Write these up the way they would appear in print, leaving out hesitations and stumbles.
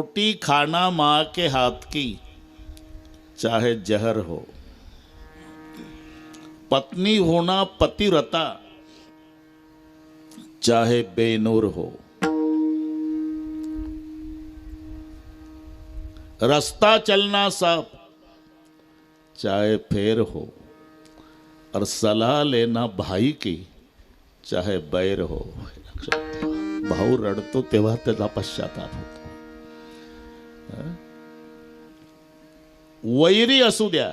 रोटी खाना माँ के हाथ की, चाहे जहर हो। पत्नी होना पतिव्रता, चाहे बेनूर हो। रास्ता चलना साफ, चाहे फेर हो। और सलाह लेना भाई की, चाहे बैर हो। भाऊ रडतो तेव्हा त्याचा पश्चाताप होतो. वैरी असू द्या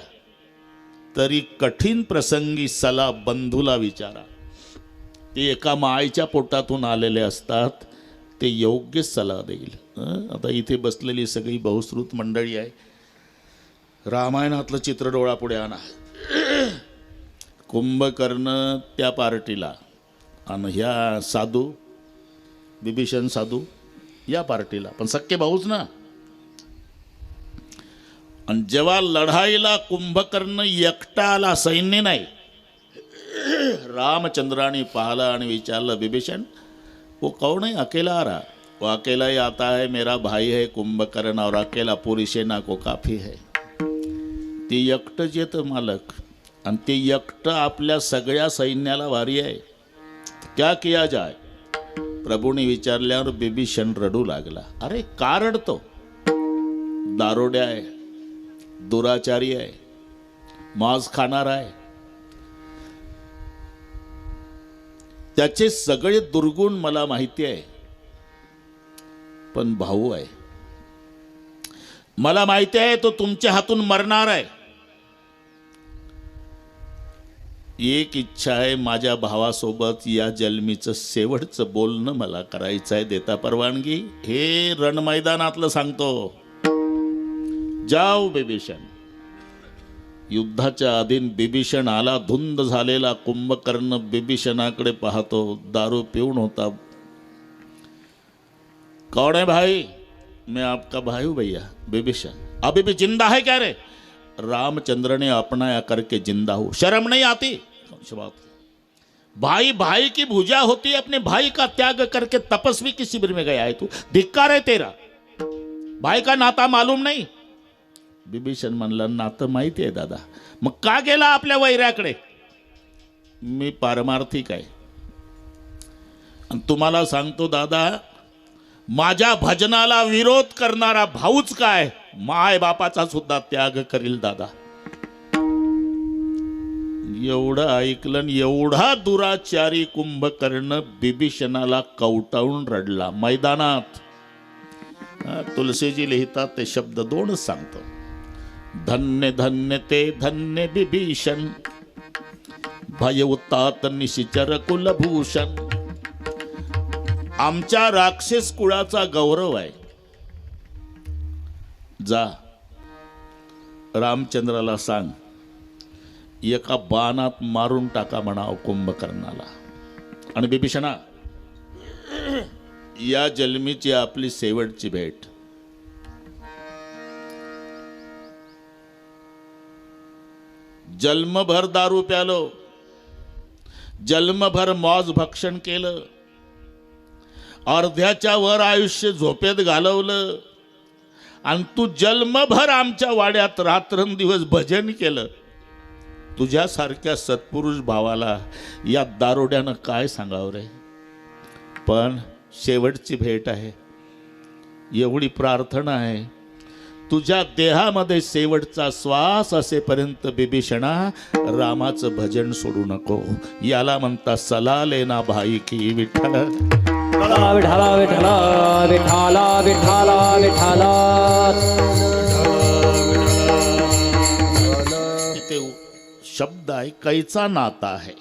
तरी कठीण प्रसंगी सलाह बंधूला विचारा. ते एका मायेच्या पोटातून आलेले असतात, ते योग्य सल्ला देईल. आता इथे बसलेली सगळी बहुश्रुत मंडळी आहे. रामायणातलं चित्र डोळापुढे आणा. कुंभकर्ण त्या पार्टीला आणि ह्या साधू विभीषण साधू या पार्टीला, पण सख्खे भाऊच ना. आणि जेव्हा लढाईला कुंभकर्ण एकटा आला, सैन्य नाही, रामचंद्राने पाहिलं आणि विचारलं, विभीषण वो कौन है? अकेला आ रहा? वो अकेला ही आता है, मेरा भाई है कुंभकर्ण, और अकेला पूरी सेना को काफी है. ते एकटंच येतं मालक, आणि ते एकटं आपल्या सगळ्या सैन्याला भारी आहे. क्या किया जाए? प्रभूने विचारल्यावर विभीषण रडू लागला. अरे का रडतो? दारोड्या आहे, दुराचारी आहे, मांस खाणार आहे, त्याचे सगळे दुर्गुण मला माहिती आहे. पण भाऊ आहे, मला माहिती आहे तो तुमच्या हातून मरणार आहे. एक इच्छा आहे, माझ्या भावासोबत या जन्मीचं शेवटचं बोलणं मला करायचं आहे. देता परवानगी? हे रणमैदानातलं सांगतो. जाओ विभीषण. युद्धाच्या आधीन विभीषण आला. धुंद झालेला कुंभकर्ण विभीषणाकडे पाहतो. दारू पिऊन होता. कौन है भाई? मैं आपका भाई हूं भैया. विभीषण अभी भी जिंदा है क्या रे? रामचंद्र ने अपनाया करके जिंदा हूं. शर्म नहीं आती? बात, भाई भाई की भुजा होती, अपने भाई का त्याग करके तपस्वी के शिविर में गया है तू. धिक्कार है तेरा. भाई का नाता मालूम नाही? विभीषण म्हणला, नातं माहिती आहे दादा. मग का गेला आपल्या वैऱ्याकडे? मी पारमार्थिक आहे. आणि तुम्हाला सांगतो दादा, माझ्या भजनाला विरोध करणारा भाऊच काय, माय बापाचा सुद्धा त्याग करील दादा. एवढं ऐकलं, एवढा दुराचारी कुंभकर्ण विभीषणाला कवटाळून रडला मैदानात. तुलसीजी लिहितात ते शब्द दोनच सांगतो. धन्य धन्य ते धन्य विभीषण, भय उतात निशिचर कुलभूषण. आमच्या राक्षस कुळाचा गौरव आहे. जा रामचंद्राला सांग, एका बाणात मारून टाका म्हणाव कुंभकर्णाला. आणि विभीषणा, या जन्मीची आपली शेवटची भेट. जन्मभर दारू प्यालो, जन्मभर मौज भक्षण केलं, अर्ध्याच्या वर आयुष्य झोपेत घालवलं, आणि तू जन्मभर आमच्या वाड्यात रात्रंदिवस भजन केलं. तुझ्यासारख्या सत्पुरुष भावाला या दारोड्यानं काय सांगावं रे? पण शेवटची भेट आहे, एवढी प्रार्थना आहे, तुझ्या देहामध्ये शेवटचा श्वास असेपर्यंत विभीषणा रामाचं भजन सोडू नको. याला म्हणता सला लेना भाई की. विठ्ठल विठ्ठला विठ्ठला विठ्ठला विठ्ठला विठ्ठला. शब्द आहे, कैचा नाता आहे.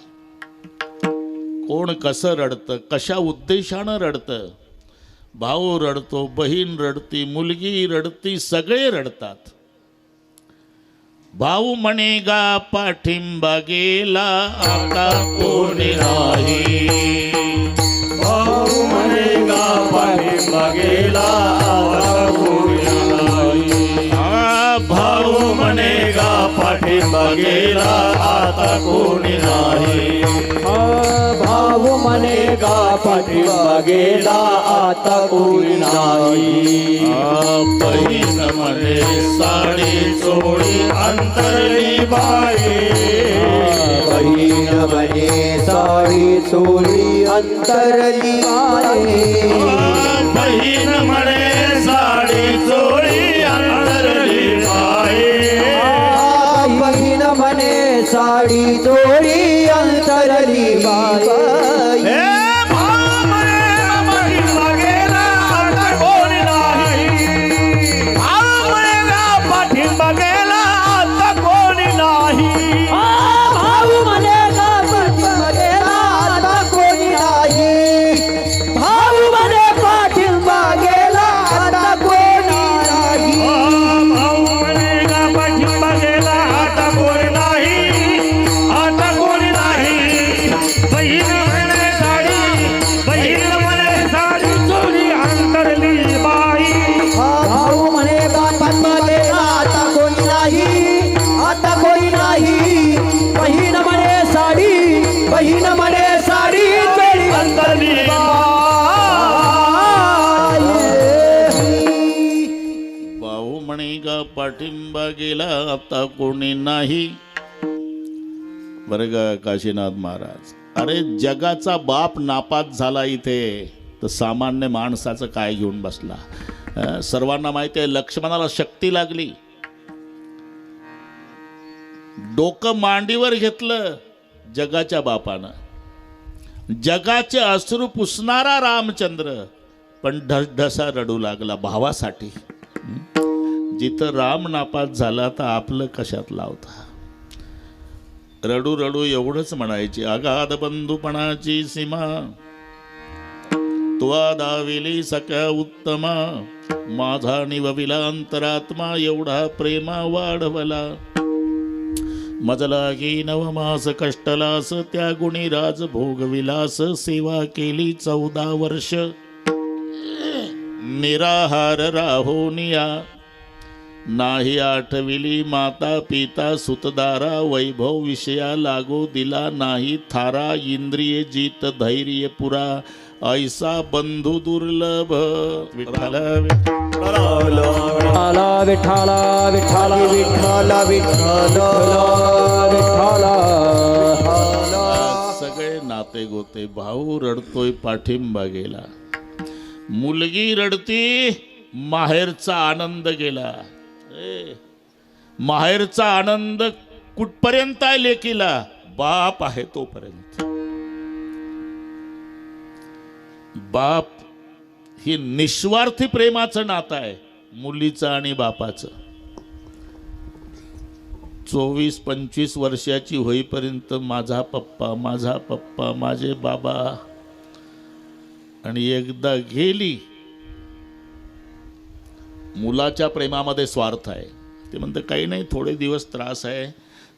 कोण कसं रडतं, कशा उद्देशानं रडतं. भाऊ रडतो, बहीण रडती, मुलगी रडती, सगळे रडतात. भाऊ म्हणेगा पाठिंबा गेला, आता कोणी नाही. भाऊ म्हणेगा पाठिंबा गेला, आता कोणी नाही. भाऊ म्हणेगा पाठिंबा गेला, आता कोणी नाही. भाऊ म्हणे गा पाठिंबा गेला आता कोणी नाही बहीण म्हणे साडी चोळी अंतरली बाई बहीण म्हणे साडी चोळी अंतरली बाई बहीण म्हणे साडी चोळी अंतरली बाई बहीण म्हणे साडी चोळी अंतरली बाई बहीण म्हणे साडी चोळी अंतरली भाऊ म्हणे गा पाठिंबा गेला आता कोणी नाही. बरं का काशीनाथ महाराज, अरे जगाचा बाप नापास झाला इथे तर सामान्य माणसाचं काय घेऊन बसला. सर्वांना माहिती आहे लक्ष्मणाला शक्ती लागली, डोकं मांडीवर घेतलं जगाच्या बापानं. जगाचे अश्रू पुसणारा रामचंद्र पण ढसढसा रडू लागला भावासाठी. जिथं राम नापास झाला तर आपलं कशात लावता. रडू रडू एवढंच म्हणायची, अगाध बंधुपणाची सीमा त्वा दाविली सख्या उत्तमा माझा निवविला अंतरात्मा एवढा प्रेमा वाढवला. मजला की नवमास कष्टलास त्या गुणी राज भोगविलास सेवा केली 14 वर्ष निराहार राहोनिया नाही आठविली माता पिता सुतदारा वैभव विषया लागो दिला नाही थारा इंद्रिये जीत धैर्य पुरा ऐसा बंधू दुर्लभ. विठ्ठल विठ्ठला विठ्ठला विठ्ठला विठ्ठला विठ्ठला सगळे नाते गोते. भाऊ रडतोय पाठिंबा गेला, मुलगी रडती माहेरचा आनंद गेला. माहेरचा आनंद कुठपर्यंत आहे लेकीला, बाप आहे तोपर्यंत. बाप ही निस्वार्थी प्रेमाचं नातं आहे मुलीचं आणि बापाचं. 24-25 वर्षाची होईपर्यंत माझा पप्पा माझे बाबा, आणि एकदा गेली मुलाच्या प्रेमामध्ये स्वार्थ आहे. ते म्हणतं काही नाही थोडे दिवस त्रास आहे,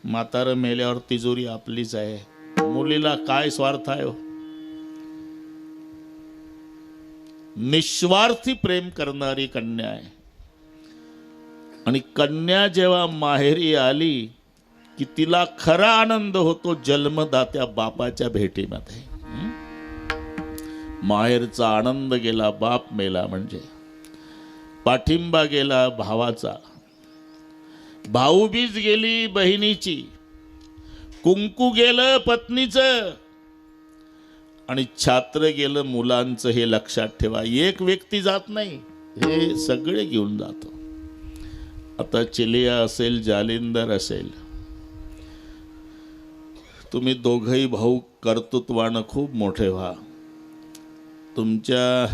म्हातारं मेल्यावर तिजोरी आपलीच आहे. मुलीला काय स्वार्थ आहे हो. निस्वार्थी प्रेम करणारी कन्या आहे. आणि कन्या जेव्हा माहेरी आली की तिला खरा आनंद होतो जन्मदात्या बापाच्या भेटीमध्ये. माहेरचा आनंद गेला, बाप मेला म्हणजे. पाठिंबा गेला भावाचा, भाऊबीज गेली बहिणीची, कुंकू गेलं पत्नीचं, आणि छात्र गेलं मुलांचं. हे लक्षात ठेवा, एक व्यक्ती जात नाही, हे सगळे घेऊन जातो. आता चिलिया असेल, जालिंदर असेल, तुम्ही दोघंही भाऊ कर्तृत्वानं खूप मोठे व्हा. तुमच्या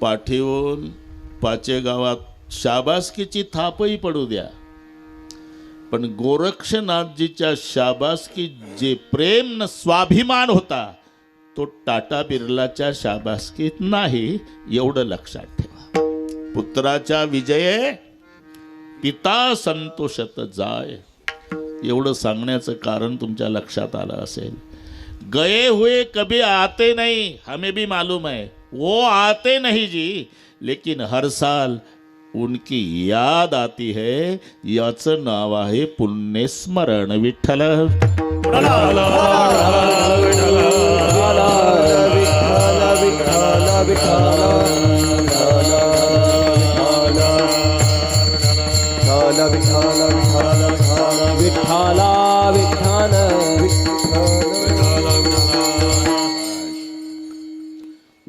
पाठीवरून पाचे गावात शाबासकीची थापही पडू द्या, पण गोरक्षनाथजीच्या शाबासकी जे प्रेम न स्वाभिमान होता तो टाटा बिर्लाच्या शाबासकीत नाही, एवढं लक्षात ठेवा. पुत्राच्या विजये पिता संतोषत जाय, एवढं सांगण्याचं कारण तुमच्या लक्षात आलं असेल. गए हुए कभी आते नहीं, हमें भी मालूम है वो आते नहीं जी, लेकिन हर साल उनकी याद आती है. याचं नाव आहे पुण्यस्मरण. विठ्ठल विठ्ठला विठ्ठला विठ्ठल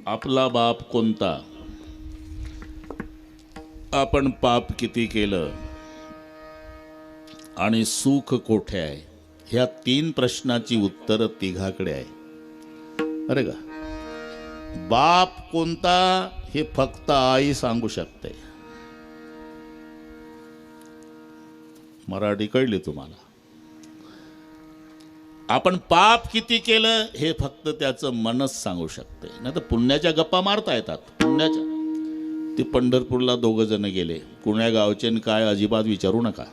आपला बाप कोणता, आपण पाप किती केलं आणि सुख कोठे आहे, ह्या 3 प्रश्नाची उत्तर तिघाकडे आहे. अरे का, बाप कोणता हे फक्त आई सांगू शकते. मराठी कळली तुम्हाला. आपण पाप किती केलं हे फक्त त्याचं मनच सांगू शकते. नाही तर पुण्याच्या गप्पा मारता येतात. पुण्याच्या ते पंढरपूरला 2 जण गेले, कुण्या गावचे न काय अजिबात विचारू नका.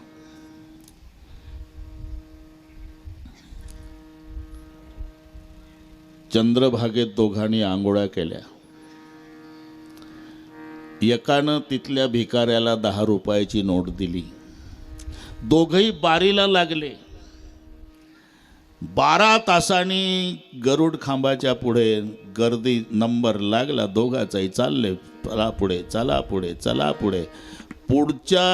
चंद्रभागेत दोघांनी आंघोळ्या केल्या. एकानं तिथल्या भिकाऱ्याला 10 रुपयाची नोट दिली. दोघही बारीला लागले. 12 तासांनी गरुड खांबाच्या पुढे गर्दी नंबर लागला दोघाचाही. चालले, चला पुढे, चला पुढे, चला पुढे. पुढच्या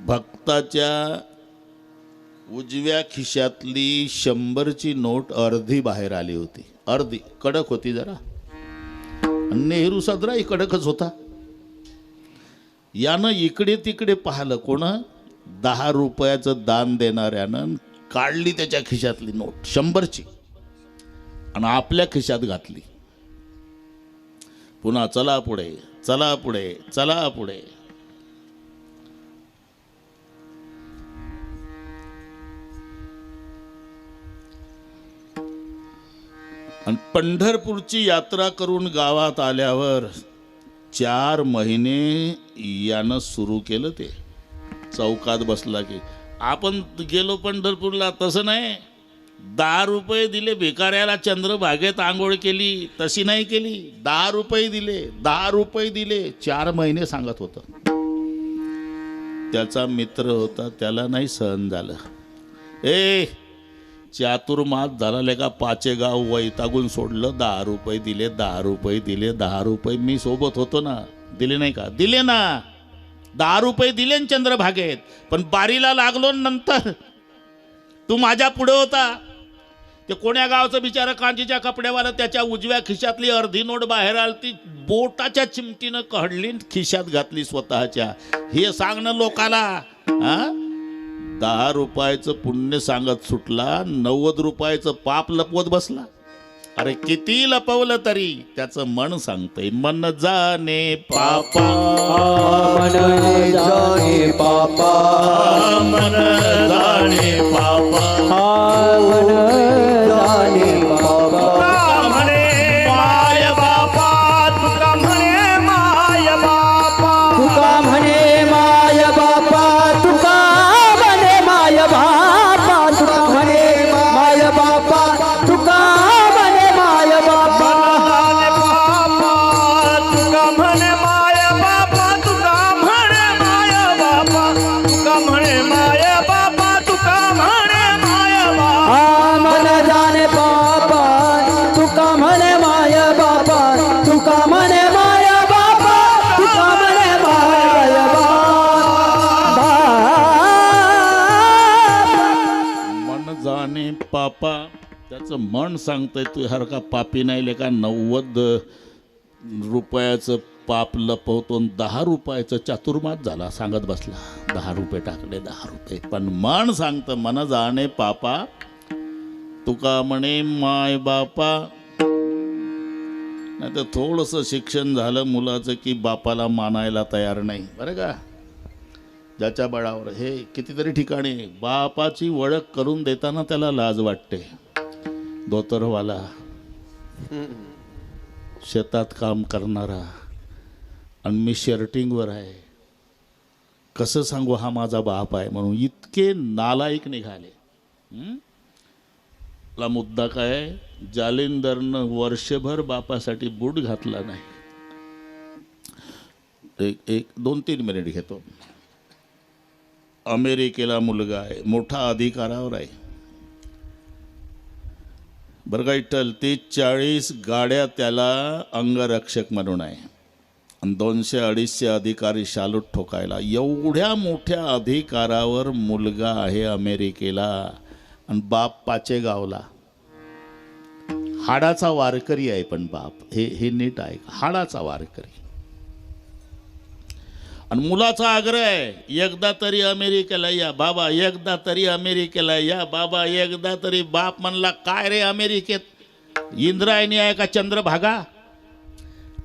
भक्ताच्या उजव्या खिशातली 100ची नोट अर्धी बाहेर आली होती. अर्धी कडक होती जरा. नेहरू सदराही कडकच होता. यानं इकडे तिकडे पाहिलं. कोण? 10 रुपयाचं दान देणाऱ्यानं काढली त्याच्या खिशातली नोट 100ची आणि आपल्या खिशात घातली. पुन्हा चला पुढे, चला पुढे, चला पुढे. आणि पंढरपूरची यात्रा करून गावात आल्यावर 4 महिने यानं सुरू केलं. ते चौकात बसला की आपण गेलो पंढरपूरला, तसं नाही. 10 रुपये दिले भिकाऱ्याला, चंद्रभागेत आंघोळ केली, तशी नाही केली. 10 रुपये दिले, 10 रुपये दिले. 4 महिने सांगत होतं. त्याचा मित्र होता, त्याला नाही सहन झालं. ए चातुर्मास झाला लेका, पाचेगाव वैतागून सोडलं. 10 रुपये दिले, 10 रुपये दिले, 10 रुपये. मी सोबत होतो ना, दिले नाही का? दिले ना, 10 रुपये दिले न चंद्रभागेत. पण बारीला लागलो नंतर तू माझ्या पुढे होता. ते कोण्या गावचं बिचारा कांजीच्या कपड्यावाला, त्याच्या उजव्या खिशातली अर्धी नोट बाहेर आली. बोटाच्या चिमटीनं काढली, खिशात घातली स्वतःच्या. हे सांगणं लोकाला. 10 रुपयाचं पुण्य सांगत सुटला, 90 रुपयाचं पाप लपवत बसला. अरे किती लपवलं तरी त्याचं मन सांगतंय, मन जाणे पापा, मन जाणे पापा, मन जाणे पापा, मन जाणे पापा. म्हणे माय बापा, तुका म्हणे माय बापा, तुका म्हणे माय बापा, तुका म्हणे माय बापा, तुका म्हणे माय बापा, तुका म्हणे माय बापा. तुका म्हणे माय बापा, तुका म्हणे माय बापा, तुका म्हणे माय बापा, तुका म्हणे माय बापा. मन जाणे पापा, तुका म्हणे माय बापा, तुका म्हणे माय बापा, तुका म्हणे माय बापा. मन जाणे पापा, त्याचं मन सांगतंय तू हरका पापी नाही लेका. 90 रुपयाचं पाप लपवतो, 10 रुपयाचं चातुर्मास झाला सांगत बसला. 10 रुपये टाकले, 10 रुपये. पण मन सांगतं, मन जाणे पापा, तुका म्हणे माय बापा. नाही तर थोडंसं शिक्षण झालं मुलाचं की बापाला मानायला तयार नाही. बरं का, ज्याच्या बळावर. हे कितीतरी ठिकाणी बापाची ओळख करून देताना त्याला लाज वाटते. धोतरवाला, शेतात काम करणारा, आणि मी शर्टिंगवर आहे, कसं सांगू हा माझा बाप आहे म्हणून. इतके नालायक निघाले. ला मुद्दा काय, जालिंदरनं वर्षभर बापासाठी बूट घातला नाही. एक 2-3 मिनिट घेतो. अमेरिकेला मुलगा आहे, मोठा अधिकारावर आहे. बरं का विठ्ठल, 30-40 गाड्या त्याला अंगरक्षक म्हणून आहे आणि 200-250 अधिकारी शालूट ठोकायला. एवढ्या मोठ्या अधिकारावर मुलगा आहे अमेरिकेला आणि बाप पाचेगावला. हाडाचा वारकरी आहे पण बाप, हे नीट आहे, हाडाचा वारकरी. आणि मुलाचा आग्रह आहे, एकदा तरी अमेरिकेला या बाबा, एकदा तरी अमेरिकेला या बाबा, एकदा तरी. बाप म्हणला, काय रे अमेरिकेत, इंद्रायणी आहे का चंद्रभागा,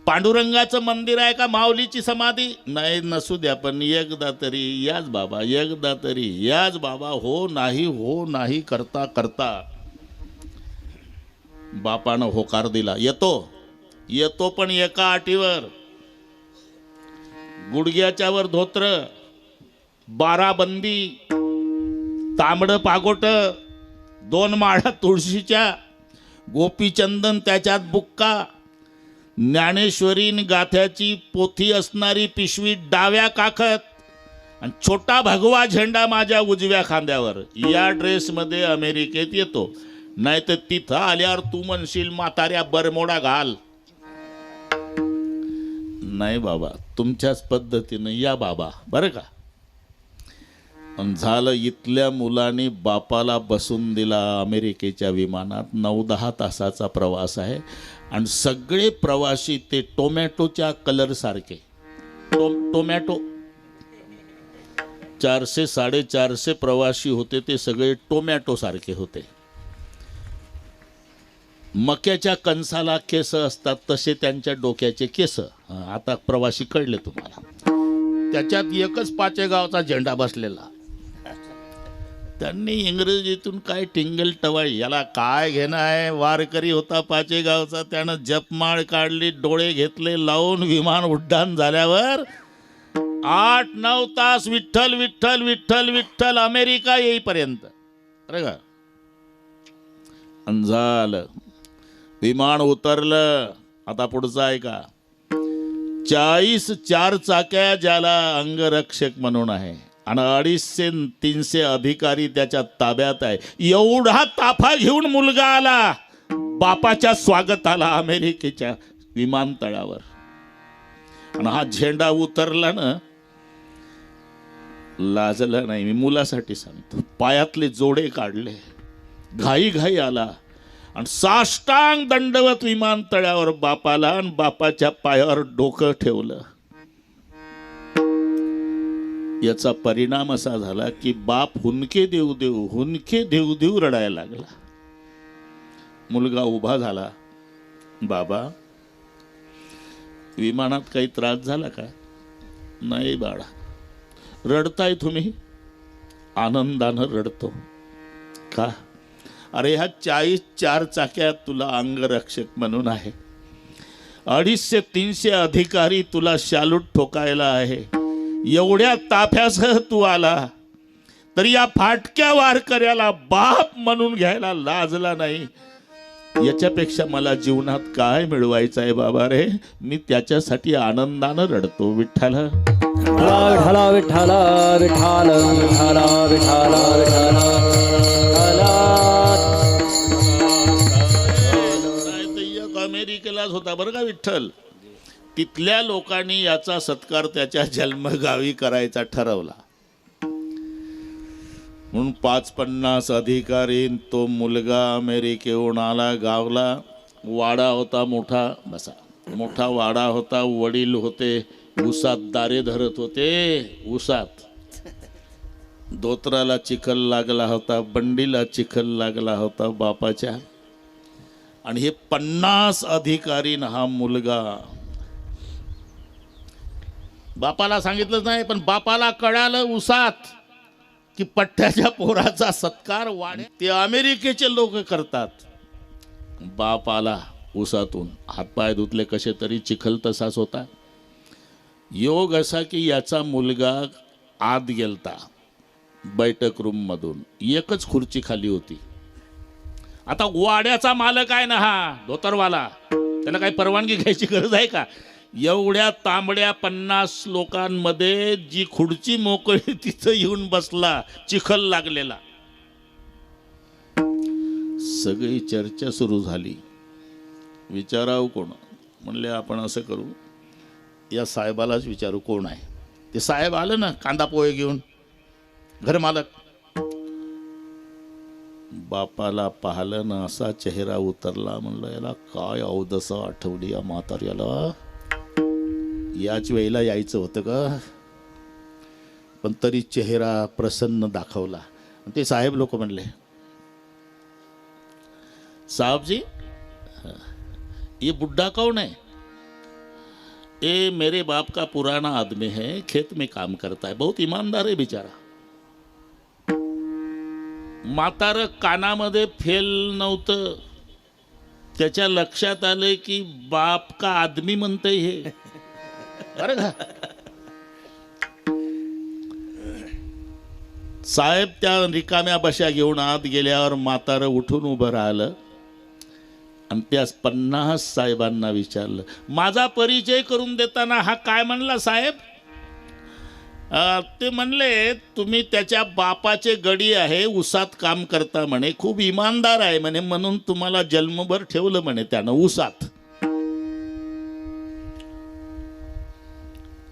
पांडुरंगाचं मंदिर आहे का माऊलीची समाधी? नाही, नसू द्या, पण एकदा तरी याच बाबा, एकदा तरी याच बाबा. हो नाही करता करता बापानं होकार दिला. येतो पण एका अटीवर, गुडघ्याच्या वर धोत्र, 12 बंदी, तांबड पागोट, 2 माळा तुळशीच्या, गोपीचंदन त्याच्यात बुक्का, ज्ञानेश्वरीन गाथ्याची पोथी असणारी पिशवी डाव्या काखत आणि छोटा भगवा झेंडा माझ्या उजव्या खांद्यावर. या ड्रेसमध्ये अमेरिकेत येतो. नाही तर तिथं आल्यावर तू म्हणशील म्हाताऱ्या बरमोडा घाल. नाही बाबा, तुमच्याच पद्धतीनं या बाबा, बरं का. आणि झालं, इथल्या मुलांनी बापाला बसून दिला अमेरिकेच्या विमानात. 9-10 तासाचा प्रवास आहे आणि सगळे प्रवासी ते टोमॅटोच्या कलर सारखे. टोमॅटो 400-450 प्रवासी होते, ते सगळे टोमॅटो सारखे होते. मक्याच्या कणसाला केस असतात तसे त्यांच्या डोक्याचे केस. आता प्रवासी कळले तुम्हाला. त्याच्यात एकच पाचेगावचा झेंडा बसलेला. त्यांनी इंग्रजीतून काय टिंगल टवाळी, याला काय घेणं आहे, वारकरी होता पाचेगावचा, त्यानं जपमाळ काढली, डोळे घेतले लावून. विमान उड्डाण झाल्यावर 8-9 तास विठ्ठल विठ्ठल विठ्ठल विठ्ठल अमेरिका येईपर्यंत, बरं का. झालं, विमान उतरलं. आता पुढचं आहे का, 40 4 चाक्या ज्याला अंगरक्षक म्हणून आहे आणि 250-300 अधिकारी त्याच्या ताब्यात आहे. एवढा ताफा घेऊन मुलगा आला बापाच्या स्वागताला अमेरिकेच्या विमानतळावर. आणि हा झेंडा उतरला ना, लाजला नाही. मी मुलासाठी सांगतो, पायातले जोडे काढले, घाई आला आणि साष्टांग दंडवत विमानतळावर बापाला आणि बापाच्या पायावर डोकं ठेवलं. याचा परिणाम असा झाला की बाप हुंदके देऊ देऊ रडायला लागला. मुलगा उभा झाला, बाबा विमानात काही त्रास झाला का? नाही बाळा. रडताय तुम्ही? आनंदानं रडतो. का? अरे ह्या 40 4 चाक्यात तुला अंगरक्षक म्हणून आहे, 250-300 अधिकारी तुला शालूट ठोकायला आहे. एवढ्या ताफ्यासह तू आला तरी या फाटक्या वारकऱ्याला बाप म्हणून घ्यायला लाजला नाही. याच्यापेक्षा मला जीवनात काय मिळवायचं आहे बाबा रे, मी त्याच्यासाठी आनंदानं रडतो. विठ्ठल विठ्ठला विठ्ठला विठ्ठल विठ्ठला विठ्ठला विठ्ठला. अमेरिकेलाच होता बरं का विठ्ठल. तिथल्या लोकांनी याचा सत्कार त्याच्या जन्मगावी करायचा ठरवला म्हणून 5-50 अधिकारी. तो मुलगा अमेरिकेहून आला. गावला वाडा होता मोठा, बसा मोठा वाडा होता. वडील होते उसात दारे धरत होते. उसात दोत्राला चिखल लागला होता, बंडीला चिखल लागला होता बापाच्या. आणि हे 50 अधिकारी हा मुलगा. बापाला सांगितलं नाही, पण बापाला कळालं उसात की पठ्ठ्याच्या पोराचा सत्कार वाढे ते अमेरिकेचे लोक करतात. बाप आला उसातून, हातपाय धुतले कसे तरी, चिखल तसाच होता. योग असा की याचा मुलगा आत गेलता बैठक रूम मधून. एकच खुर्ची खाली होती. आता वाड्याचा मालक आहे ना हा धोतरवाला, त्याला काही परवानगी घ्यायची गरज आहे का? एवढ्या तांबड्या 50 लोकांमध्ये जी खुर्ची मोकळी तिथं येऊन बसला, चिखल लागलेला. सगळी चर्चा सुरू झाली. विचारावं कोण? म्हणले आपण असं करू, या साहेबालाच विचारू कोण आहे ते. साहेब आलं ना कांदा पोहे घेऊन, घरमालक. बापाला पाहिलं ना असा चेहरा उतरला. म्हणलं याला काय अवदसा आठवली या म्हाताऱ्याला, याच वेळेला यायचं होतं का? पण तरी चेहरा प्रसन्न दाखवला. ते साहेब लोक म्हणले, साहब जी ये बुढ़ा कौन है? ये मेरे बाप का पुराना आदमी है, खेत में काम करता है, बहुत ईमानदार है बेचारा. म्हातारं कानामध्ये फेल नव्हतं. त्याच्या लक्षात आलं की बाप का आदमी म्हणतंय हे. बरं का? साहेब त्या रिकाम्या बशा घेऊन आत गेल्यावर म्हातारं उठून उभं राहिलं आणि त्या 50 साहेबांना विचारलं, माझा परिचय करून देताना हा काय म्हणला साहेब? ते म्हणले तुम्ही त्याच्या बापाचे गडी आहे, उसात काम करता म्हणे, खूप इमानदार आहे म्हणे, म्हणून तुम्हाला जन्मभर ठेवलं म्हणे त्यानं उसात.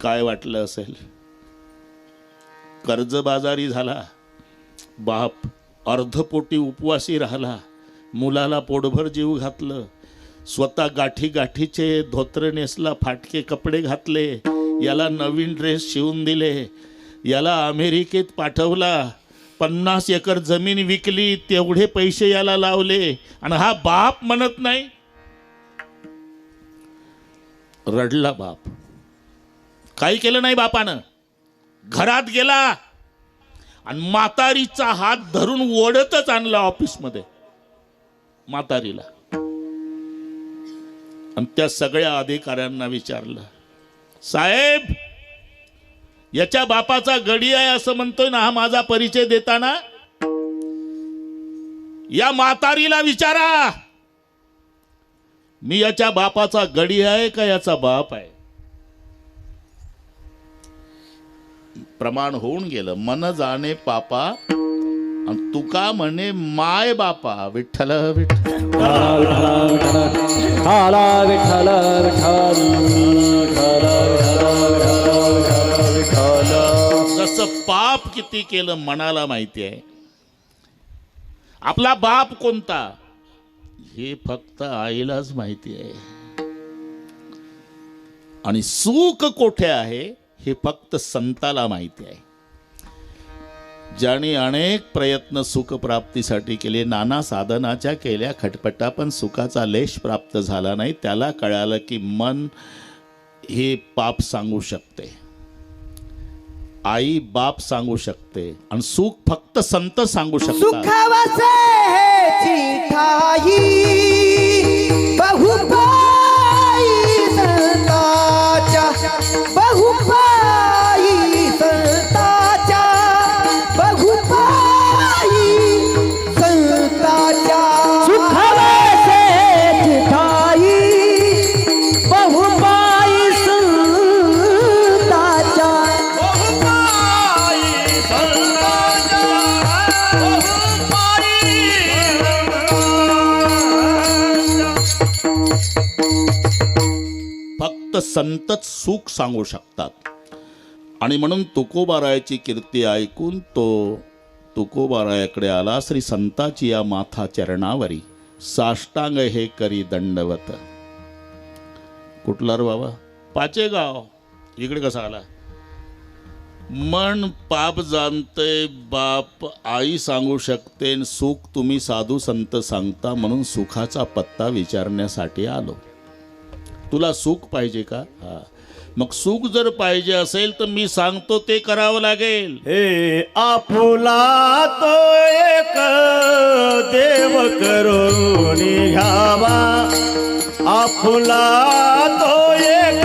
काय वाटलं असेल? कर्जबाजारी झाला, बाप अर्धपोटी उपवासी राहिला, मुलाला पोटभर जीव घातलं, स्वतः गाठी गाठीचे धोतर नेसला, फाटके कपडे घातले, याला नवीन ड्रेस शिवून दिले, याला अमेरिकेत पाठवला, 50 एकर जमीन विकली, तेवढे पैसे याला लावले, आणि हा बाप म्हणत नाही. रडला बाप. काही केलं नाही बापानं. घरात गेला आणि म्हातारीचा हात धरून ओढतच आणला ऑफिसमध्ये म्हातारीला. आणि त्या सगळ्या अधिकाऱ्यांना विचारलं, साहेब याच्या बापाचा गडी आहे असं म्हणतोय ना, हा माझा परिचय देताना या म्हातारीला विचारा, मी याच्या बापाचा गडी आहे का याचा बाप आहे? प्रमाण होऊन गेलं. मन जाणे पापा आणि तुका म्हणे माय बापा. विठ्ठल विठ्ठल विठ्ठल जसं पाप किती केलं मनाला माहिती आहे. आपला बाप कोणता हे फक्त आईलाच माहिती आहे. आणि सुख कोठे आहे हे फक्त संताला माहिती आहे. ज्याने अनेक प्रयत्न सुख प्राप्तीसाठी केले, नाना साधनाच्या केल्या खटपटा, पण सुखाचा लेश प्राप्त झाला नाही, त्याला कळालं की मन हे पाप सांगू शकते, आई बाप सांगू शकते, आणि सुख फक्त संत सांगू शकतात. सुखावसे हेची ठाई बहुपाई संताच्या, बहुपाई संताच्या, बहुपाई संताच्या. सुखावसे हेची ठाई बहुपाई संताच्या, फक्त संतच सुख सांगू शकतात. आणि म्हणून तुकोबारायाची कीर्ती ऐकून तो तुकोबारायाकडे आला. श्री संताची या माथा चरणावरी साष्टांग हे करी दंडवत. कुठला रे बाबा? पाचेगाव. इकडे कसा आला? मन पाप जाणते, बाप आई सांगू शकते, सुख तुम्ही साधू संत सांगता, म्हणून सुखाचा पत्ता विचारण्यासाठी आलो. तुला सुख पाहिजे का? हा, मग सुख जर पाहिजे असेल तर मी सांगतो ते करावं लागेल. हे आपुला तो एक देव करून घ्यावा, आपुला तो एक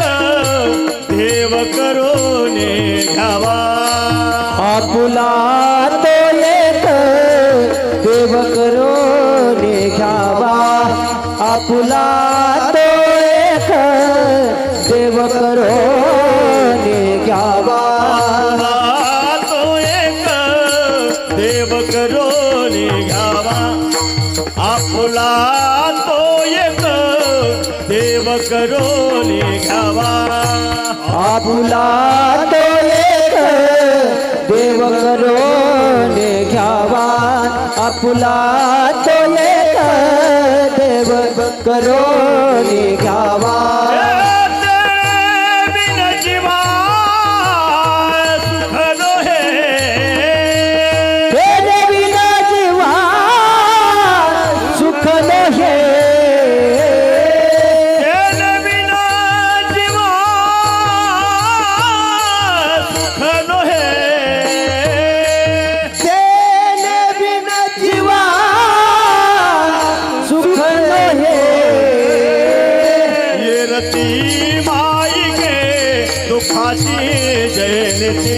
देव करून घ्यावा, आपुला तो एक देव करून घ्यावा, आपुला तो एक देव करून घ्यावा, तो एक देव करून घ्यावा, आपुला तो एक देव करून घ्यावा आपुला तो एक देव करून घ्यावा बिन जीवा सुख नोहे तेरे बिना जीवा सुख नहे तेरे बिना जीवा सुख नोहे तेरे बिना जीवा सुख नहे ये रती माई के दुखाची जयंती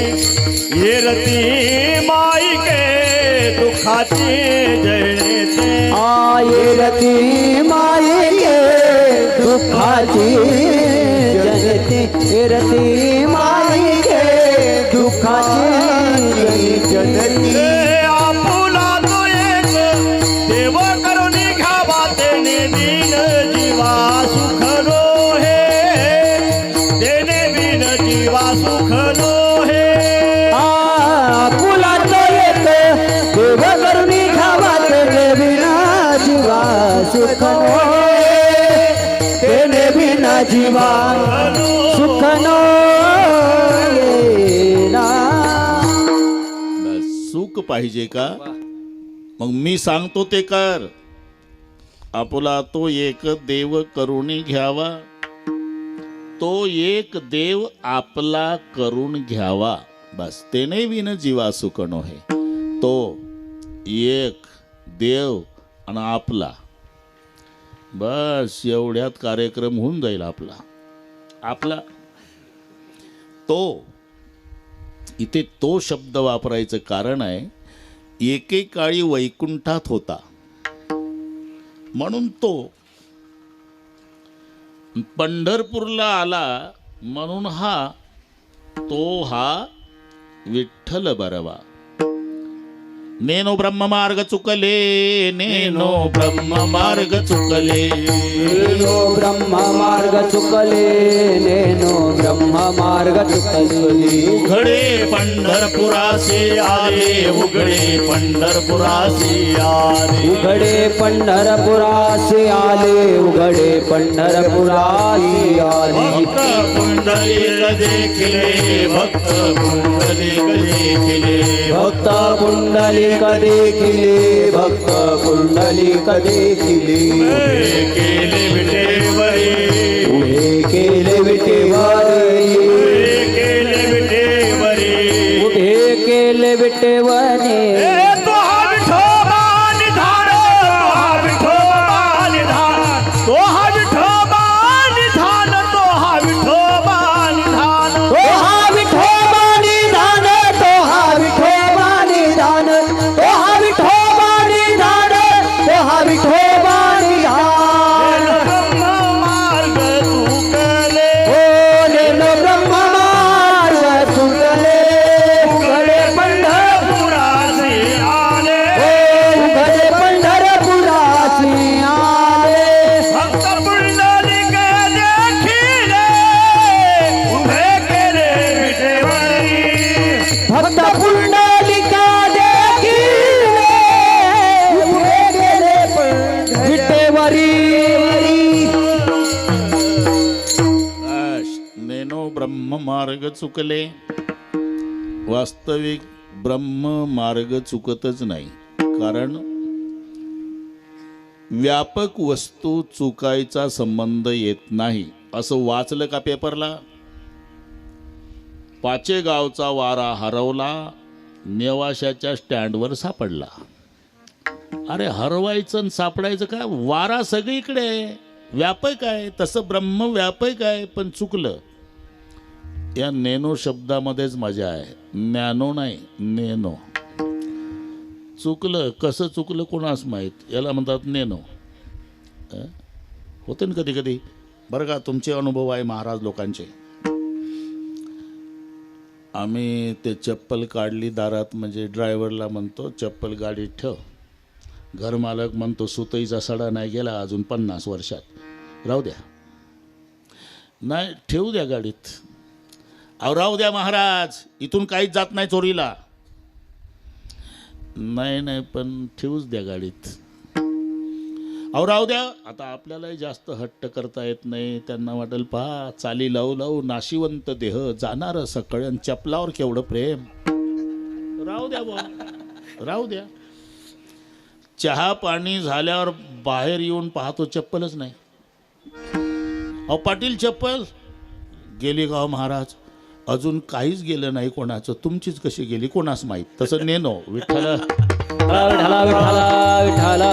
ये रती माई के दुखाची जयंती आये रती माई के दुखाची जनती रती माई के दुखाची जनती आपुला तो एक देव करून घ्यावा तेने बिन जीवा सुख नो हे तेने बिन जीवा सुख नो हे आपुला तो एक देव करुणी खावा तेने बिना जीवा सुख नये तेने बिना जीवा सुख नये बस सुख पाहिजे का मग मी सांगतो ते कर आपुला तो एक देव करुणी घ्यावा तो एक देव आपला करून घ्यावा बस तेने विन जीवा सुख नोहे तो एक देव आणि आपला बस एवढ्यात कार्यक्रम होऊन जाईल आपला आपला तो इथे तो शब्द वापरायचं कारण आहे एकेकाळी वैकुंठात होता म्हणून तो पंढरपूरला आला म्हणून हा विठ्ठल बरवा नेनो ब्रह्म मार्ग चुकले नेनो ब्रह्म मार्ग चुकले नेनो ब्रह्म मार्ग चुकले नेनो ब्रह्म मार्ग चुकले उघडे पंढरपुरासे आले उघडे पंढरपुरासे आले उघडे पंढरपुरासे आले उघडे पंढरपुरासे आले भक्त पुंडलिक देखिले भक्त पुंडलिक देखिले भक्त पुंडलिक देखिले भक्त पुंडलिक देखिले केले विटेवरी उभे केले विटेवरी केले विटेवरी उभे केले विटेवरी तो हा विठोबा निधान तो हा विठोबा निधान तो हा विठोबा निधान तो हा विठोबा निधान तो हा विठोबा निधान तो हा विठोबा निधान तो हा विठोबा निधान तो हा विठोबा निधान ब्रह्म मार्ग तुकले ओ नेनो ब्रह्म मार्ग चुकले उघडे पुरासी आले उघडे पंढरपुरासी आले भक्त पुंडलिक देखिले उभे केले विटेवरी भक्त पुंडलिका देखिले उभे केले विटेवरी नेनो ब्रह्म मार्ग चुकले वास्तविक ब्रह्म मार्ग चुकतच नाही कारण व्यापक वस्तू चुकायचा संबंध येत नाही असं वाचलं का पेपरला पाचेगावचा वारा हरवला नेवाशाच्या स्टँडवर सापडला अरे हरवायचं आणि सापडायचं काय वारा सगळीकडे आहे व्यापक आहे तसं ब्रह्म व्यापक आहे पण चुकलं या नेनो शब्दामध्येच मजा आहे नॅनो नाही नेनो चुकलं कसं चुकलं कोणास माहीत याला म्हणतात नेनो होते ना कधी कधी बरं का तुमचे अनुभव आहे महाराज लोकांचे आम्ही ते चप्पल काढली दारात म्हणजे ड्रायव्हरला म्हणतो चप्पल गाडीत ठेव घरमालक म्हणतो सुतईचा सडा नाही गेला अजून 50 वर्षात राहू द्या नाही ठेवू द्या गाडीत अहो राहू द्या महाराज, इथून काहीच जात नाही चोरीला. नाही नाही पण ठेवूच द्या गाडीत. अहो राहू द्या. आता आपल्यालाही जास्त हट्ट करता येत नाही. त्यांना वाटेल पहा चाली लावू लावू नाशिवंत देह जाणार सकळण, चपलावर केवढं प्रेम. राहू द्या बुवा, राहू द्या. चहा पाणी झाल्यावर बाहेर येऊन पाहतो चप्पलच नाही. अहो पाटील चप्पल गेली का हो महाराज? अजून काहीच गेलं नाही कोणाचं. तुमचीच कशी गेली कोणास माहीत. तसं नेनो विठ्ठल विठ्ठला विठ्ठला विठ्ठला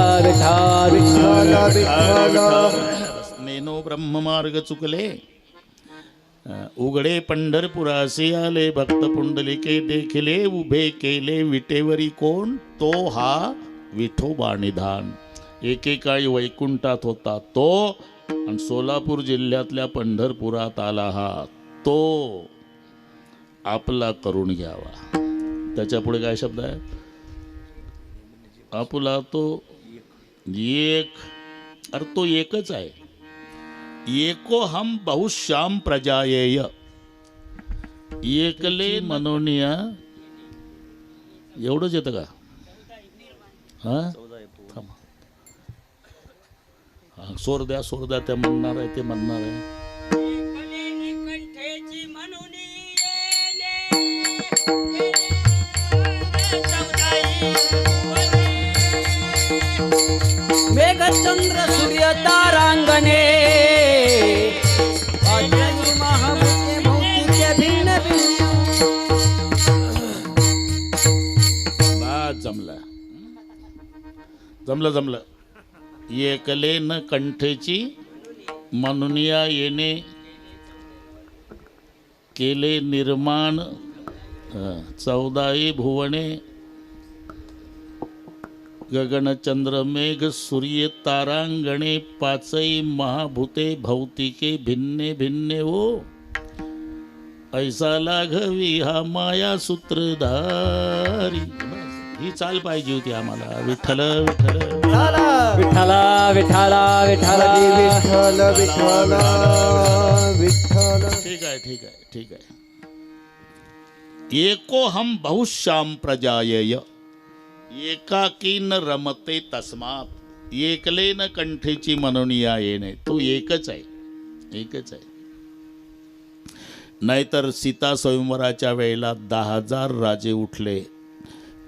विठ्ठला विठ्ठला नेनो ब्रह्ममार्ग चुकले. उघडे पंढरपुरासे आले भक्त पुंडलिके देखले उभे केले विटेवरी कोण? तो हा विठोबा निधान. एकेकाळी वैकुंठात होता तो आणि सोलापूर जिल्ह्यातल्या पंढरपुरात आला हा तो आपला करून घ्यावा. त्याच्या पुढे काय शब्द आहे? आपला तो एक. अरे तो एकच आहे. एको हम बहुश्याम प्रजायेय. एकले मनोनिया. एवढंच येतं का? हा थांबा. हा सोर द्या त्या म्हणणार आहे ते म्हणणार आहे. मेघचंद्र सूर्य तारांगणे वाजनी महाभूते भौतिके भिन्न भिन्न. बस जमलं. एकले न कंठेची मनुनिया येणे केले निर्माण 14 भुवने गगनचंद्र मेघ सूर्य तारांगणे 5 महाभूते भौतिके भिन्ने भिन्ने हो. ऐसा लाघवी हा माया सूत्रधारी. ही चाल पाहिजे होती आम्हाला. विठ्ठल विठ्ठल विठ्ठला विठ्ठला विठ्ठला विठ्ठल विठ्ठल. ठीक आहे. एको हम बहुश्याम प्रजायेय. एकाकी न रमते तस्मात. एकले न कंठेची मनोनिया येणे. तो एकच आहे. नाहीतर सीता स्वयंवराच्या वेळेला 10,000 राजे उठले.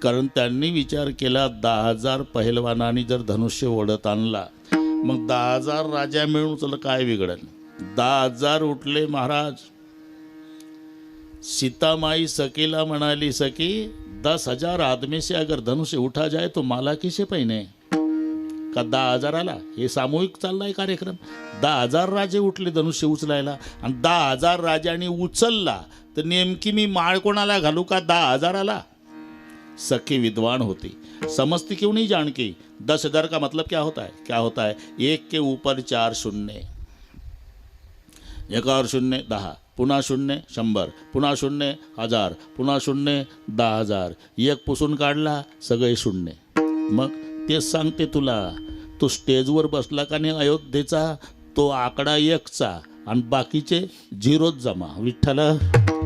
कारण त्यांनी विचार केला 10,000 पहिलवानांनी जर धनुष्य ओढत आणला मग 10,000 राजा मिळून चला काय बिघडल. 10,000 उठले महाराज. सीतामाई सखीला म्हणाली सखी 10,000 आदमी से अगर धनुष्य उठा जाए तो माला किसे पहिने. का 10,000 हे सामूहिक चाललाय कार्यक्रम. 10,000 राजे उठले धनुष्य उचलायला आणि 10,000 राजांनी उचलला तर नेमकी मी माळ कोणाला घालू का 10,000? सखी विद्वान होती. समझती क्यों नहीं जानकी. 10,000 का मतलब क्या होता है? 1 के ऊपर 4 शून्य. 1 और 0 10. पुन्हा 0 100. पुन्हा 0 1000. पुन्हा 0 10,000. 1 पुसून काढला सगळे शून्य. मग तेच सांगते तुला. तो स्टेजवर बसला का नाही अयोध्येचा तो आकडा 1चा आणि बाकीचे 0 जमा. विठ्ठल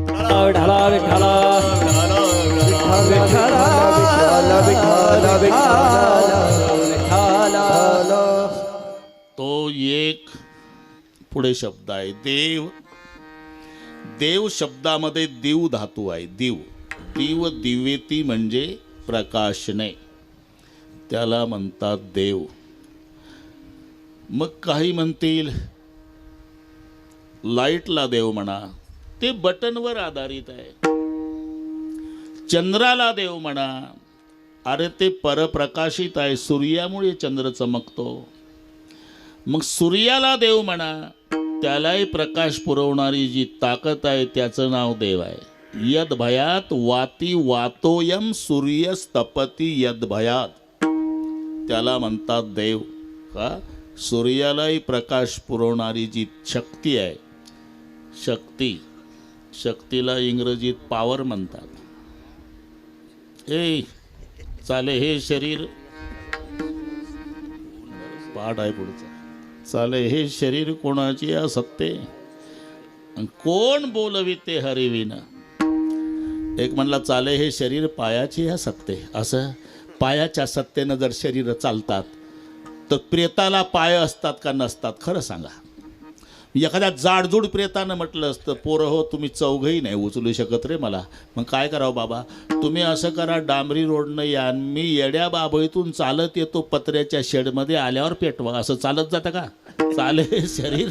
विठ्ठला विठ्ठला तो एक. पुढे शब्द आहे देव. देव शब्दामध्ये दिव धातू आहे. दिव दिवेती म्हणजे प्रकाशने. त्याला म्हणतात देव. मग काही म्हणतील लाईटला देव म्हणा. ते बटनवर आधारित आहे. चंद्राला देव म्हणा. अरे ते परप्रकाशित आहे. सूर्यामुळे चंद्र चमकतो. मग सूर्याला देव म्हणा. त्यालाही प्रकाश पुरवणारी जी ताकद आहे त्याचं नाव देव आहे. यद भयात वाती वातोयम सूर्यस्तपती यद भयात. त्याला म्हणतात देव. का सूर्यालाही प्रकाश पुरवणारी जी शक्ती आहे. शक्तीला इंग्रजीत पॉवर म्हणतात. चाले हे शरीर पाठ आहे पुढचा. चाले हे शरीर कोणाची असत्ते अन कोण बोलविते हरिविन. एक म्हणला चाले हे शरीर पायाची ह्या सत्ते. असं पायाच्या सत्तेनं जर शरीर चालतात तर प्रेताला पाय असतात का नसतात खरं सांगा. एखाद्या जाडजूड प्रेतानं म्हटलं असतं पोरं हो तुम्ही चौघही नाही उचलू शकत रे मला, मग काय करावं बाबा, तुम्ही असं करा डांबरी रोडनं या, मी येड्या बाबळीतून चालत येतो पत्र्याच्या शेडमध्ये, आल्यावर पेटवा. असं चालत जातं का? चाले शरीर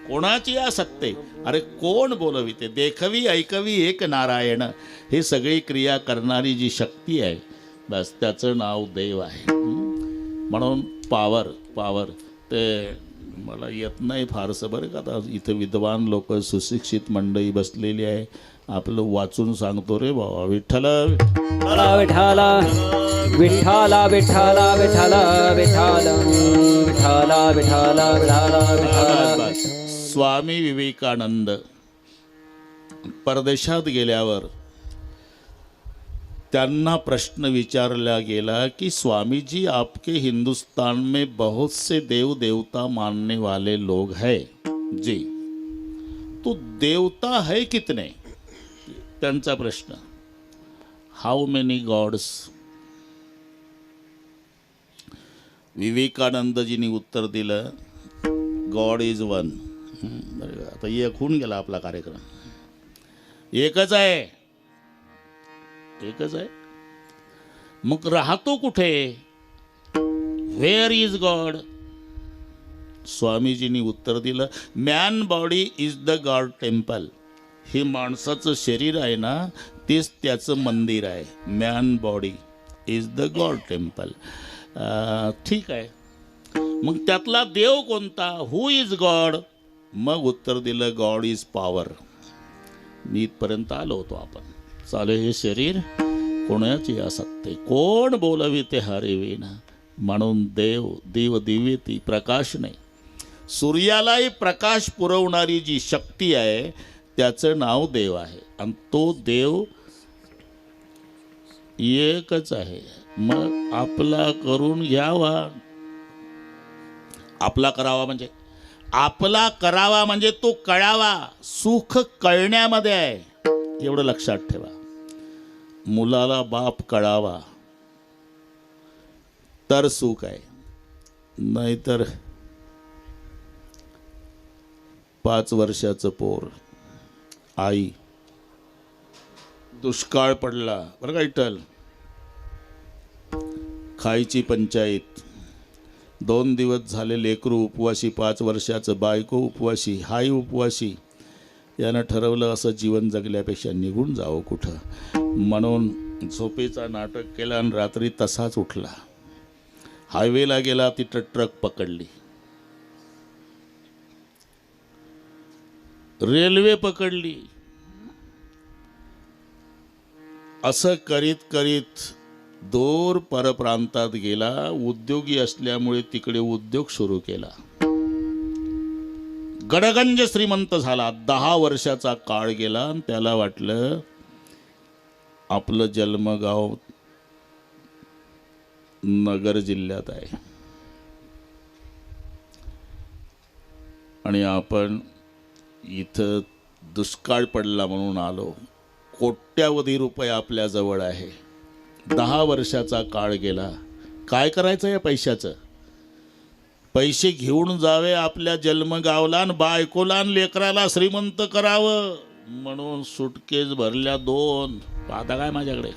कोणाची या सत्ते. अरे कोण बोलविते देखवी ऐकवी एक नारायण. हे सगळी क्रिया करणारी जी शक्ती आहे बस त्याचं नाव देव आहे. म्हणून पावर ते मला येत नाही फारसं बरं का. आता इथं विद्वान लोक सुशिक्षित मंडळी बसलेली आहे, आपलं वाचून सांगतो रे बाबा. विठ्ठल विठ्ठला विठ्ठला विठ्ठला विठ्ठला विठ्ठला विठ्ठला विठ्ठला विठ्ठला. स्वामी विवेकानंद परदेशात गेल्यावर त्यांना प्रश्न विचारला गेला कि स्वामी जी आपके हिंदुस्तान में बहुत से देव देवता मानने वाले लोग हैं जी, तो देवता है कितने. त्यांचा प्रश्न. हाउ मेनी गॉड्स. विवेकानंदजींनी उत्तर दिलं गॉड इज वन. आता एक होऊन गेला आपला कार्यक्रम. एकच आहे. मग राहतो कुठे. Where is God. स्वामीजींनी उत्तर दिलं man body is the God temple. हे माणसाचं शरीर आहे ना तेच त्याचं मंदिर आहे. Man body is the God temple. ठीक आहे, मग त्यातला देव कोणता. हु इज गॉड. मग उत्तर दिलं गॉड इज पॉवर. नीतपर्यंत आलो होतो आपण. चाले हे शरीर कोणाची असत्ते, कोण बोलविते हरिविन. म्हणून देव दिव्यती प्रकाश नाही. सूर्यालाही प्रकाश पुरवणारी जी शक्ती आहे त्याचं नाव देव आहे. आणि तो देव एकच आहे. मग आपला करून घ्यावा. आपला करावा म्हणजे तो कळावा. सुख कळण्यामध्ये आहे, एवढं लक्षात ठेवा. मुलाला बाप कळावा तर सुख आहे, नाहीतर 5 वर्षाचं पोर, आई, दुष्काळ पडला बरं का इटल, खायची पंचायत, 2 दिवस झाले लेकरू उपवासी, 5 वर्षाचं बायको उपवासी, हाई उपवासी. यानं ठरवलं असं जीवन जगल्यापेक्षा निघून जावं कुठं. म्हणून झोपेचा नाटक केला आणि रात्री तसाच उठला. हायवेला गेला, तिथं ट्रक पकडली, रेल्वे पकडली. असं करीत करीत दूर परप्रांतात गेला. उद्योगी असल्यामुळे तिकडे उद्योग सुरू केला. गडगंज श्रीमंत झाला. 10 वर्षाचा काळ गेला आणि त्याला वाटलं आपलं जन्मगाव नगर जिल्ह्यात आहे आणि आपण इथं दुष्काळ पडला म्हणून आलो. कोट्यावधी रुपये आपल्या जवळ आहे. 10 वर्षाचा काळ गेला. काय करायचं या पैशाचं. पैसे घेऊन जावे आपल्या जन्मगावला आणि बायकोला आणि लेकराला श्रीमंत करावं म्हणून सुटकेस भरल्या 2. पाहता काय माझ्याकडे.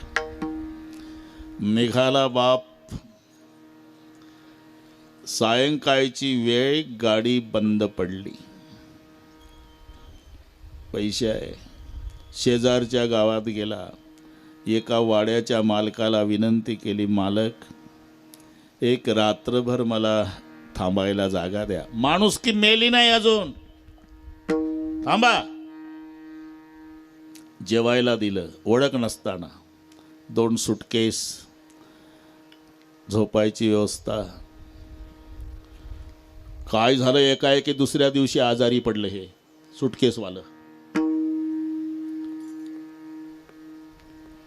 निघाला बाप. सायंकाळची वेळ, गाडी बंद पडली. पैसे आहे. शेजारच्या गावात गेला. एका वाड्याच्या मालकाला विनंती केली, मालक एक रात्रभर मला थांबायला जागा द्या. माणूस की मेली नाही अजून, थांबा. जेवायला दिलं. ओळख नसताना 2 सुटकेस, झोपायची व्यवस्था. काय झालं एकाएकी दुसऱ्या दिवशी आजारी पडलं हे सुटकेसवालं.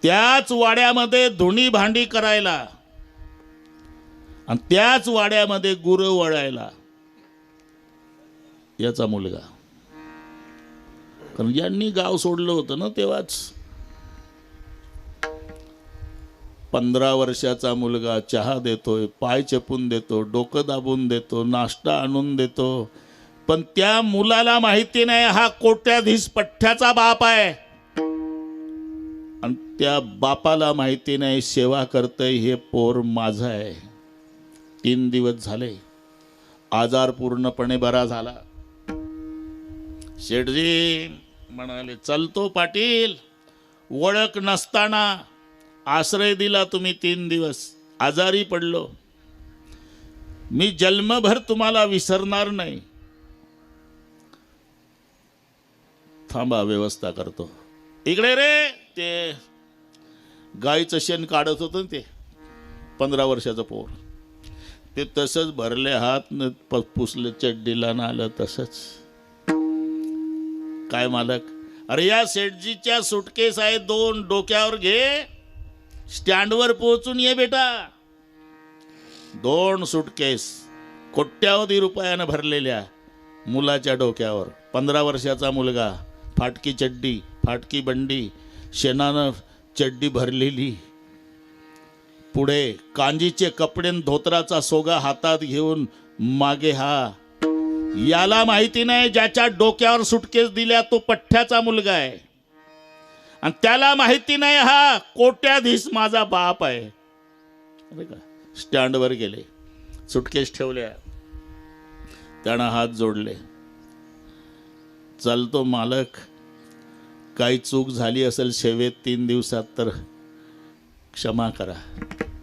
त्याच वाड्यामध्ये धुणी भांडी करायला आणि त्याच वाड्यामध्ये गुरं वळायला याचा मुलगा. कारण यांनी गाव सोडलं होतं ना तेव्हाच. 15 वर्षाचा मुलगा चहा देतोय, पाय चपून देतो, डोकं दाबून देतो, नाश्ता आणून देतो, पण त्या मुलाला माहिती नाही हा कोट्याधीश पठ्ठ्याचा बाप आहे. आणि त्या बापाला माहिती नाही सेवा करतंय हे पोर माझं आहे. 3 दिवस झाले, आजार पूर्णपणे बरा झाला. शेठजी म्हणाले, चलतो पाटील, ओळख नसताना आश्रय दिला तुम्ही. 3 दिवस आजारी पडलो, मी जन्मभर तुम्हाला विसरणार नाही. थांबा, व्यवस्था करतो. इकडे रे, ते गाईचं शेण काढत होतं ना, ते 15 वर्षाचं पोर, ते तसंच भरले हात न पुसले, चड्डीला ना आलं तसंच. काय मालक, अरे या सेठजीच्या सुटकेस आहे 2, डोक्यावर घे, स्टँडवर पोहोचून ये बेटा. 2 सुटकेस कोट्यावधी रुपयानं भरलेल्या मुलाच्या डोक्यावर. 15 वर्षाचा मुलगा, फाटकी चड्डी, फाटकी बंडी, शेणानं चड्डी भरलेली, पुढे कांजीचे कपडे, धोतराचा सोगा हातात घेऊन मागे हा. याला माहिती नाही ज्याच्या डोक्यावर सुटकेस दिल्या तो पठ्ठ्याचा मुलगा आहे, आणि त्याला माहिती नाही हा कोट्याधीश माझा बाप आहे. अरे का, स्टँडवर गेले, सुटकेस ठेवल्या, त्यानं हात जोडले. चालतो मालक, काही चूक झाली असेल सेवेत 3 दिवसात तर क्षमा करा.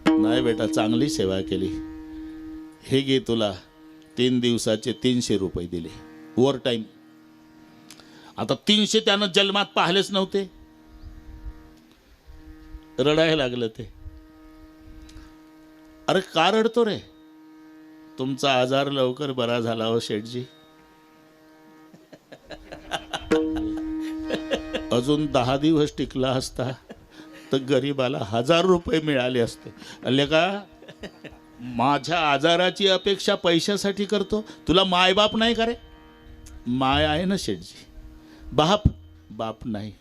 नाही बेटा, चांगली सेवा केली, हे घे तुला 3 दिवसाचे 300 रुपये दिले, ओव्हर टाईम. आता 300 त्यानं जन्मात पाहिलेच नव्हते. रडायला लागलं ते. अरे का रडतो रे, तुमचा आजार लवकर बरा झाला हो शेठजी. अजून 10 दिवस टिकला असता तर गरीबाला 1000 रुपये मिळाले असते. अल्ले का, माझ्या आजाराची अपेक्षा पैशासाठी करतो? तुला मायबाप नाही का रे? माय आहे ना शेठजी, बाप नाही.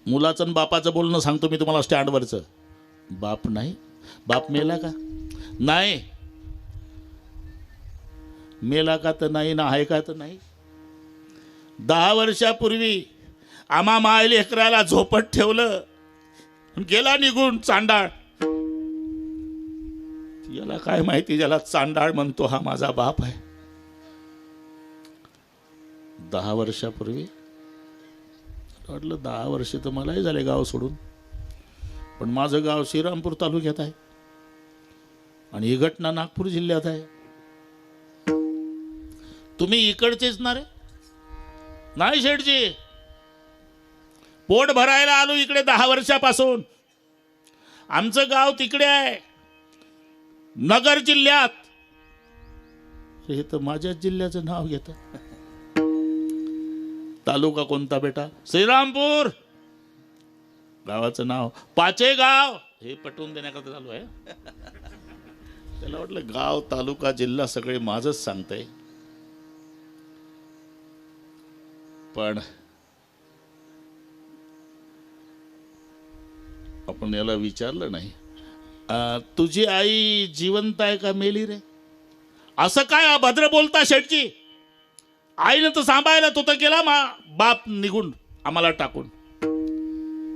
मुलाचं आणि बापाचं बोलणं सांगतो मी तुम्हाला स्टँडवरचं. बाप नाही, बाप मेला का? नाही. मेला का तर नाही ना, आहे का तर नाही. 10 वर्षापूर्वी आम्हा माय लेकराला झोपट ठेवलं, गेला निघून चांडाळ. याला काय माहिती, ज्याला चांडाळ म्हणतो हा माझा बाप आहे. 10 वर्षापूर्वी वाटलं 10 वर्ष तर मलाही झाले गाव सोडून, पण माझं गाव श्रीरामपूर तालुक्यात आहे आणि ही घटना नागपूर जिल्ह्यात आहे. तुम्ही इकडचेच ना रे? नाही शेठजी, पोट भरायला आलो इकडे 10 वर्षापासून. आमचं गाव तिकडे आहे, नगर जिल्ह्यात. हे तर माझ्याच जिल्ह्याचं नाव घेतं. तालुका कोणता बेटा? श्रीरामपूर. गावाचं नाव पाचेगाव. हे पटवून देण्याकरता चालू आहे. त्याला वाटलं गाव, तालुका, जिल्हा सगळे माझंच सांगतंय. पण आपण याला विचारलं नाही, तुझी आई जिवंत आहे का मेली रे? असं काय भद्र बोलता शेठजी? आईनं तर सांभाळायला, तो तर गेला बाप निघून आम्हाला टाकून.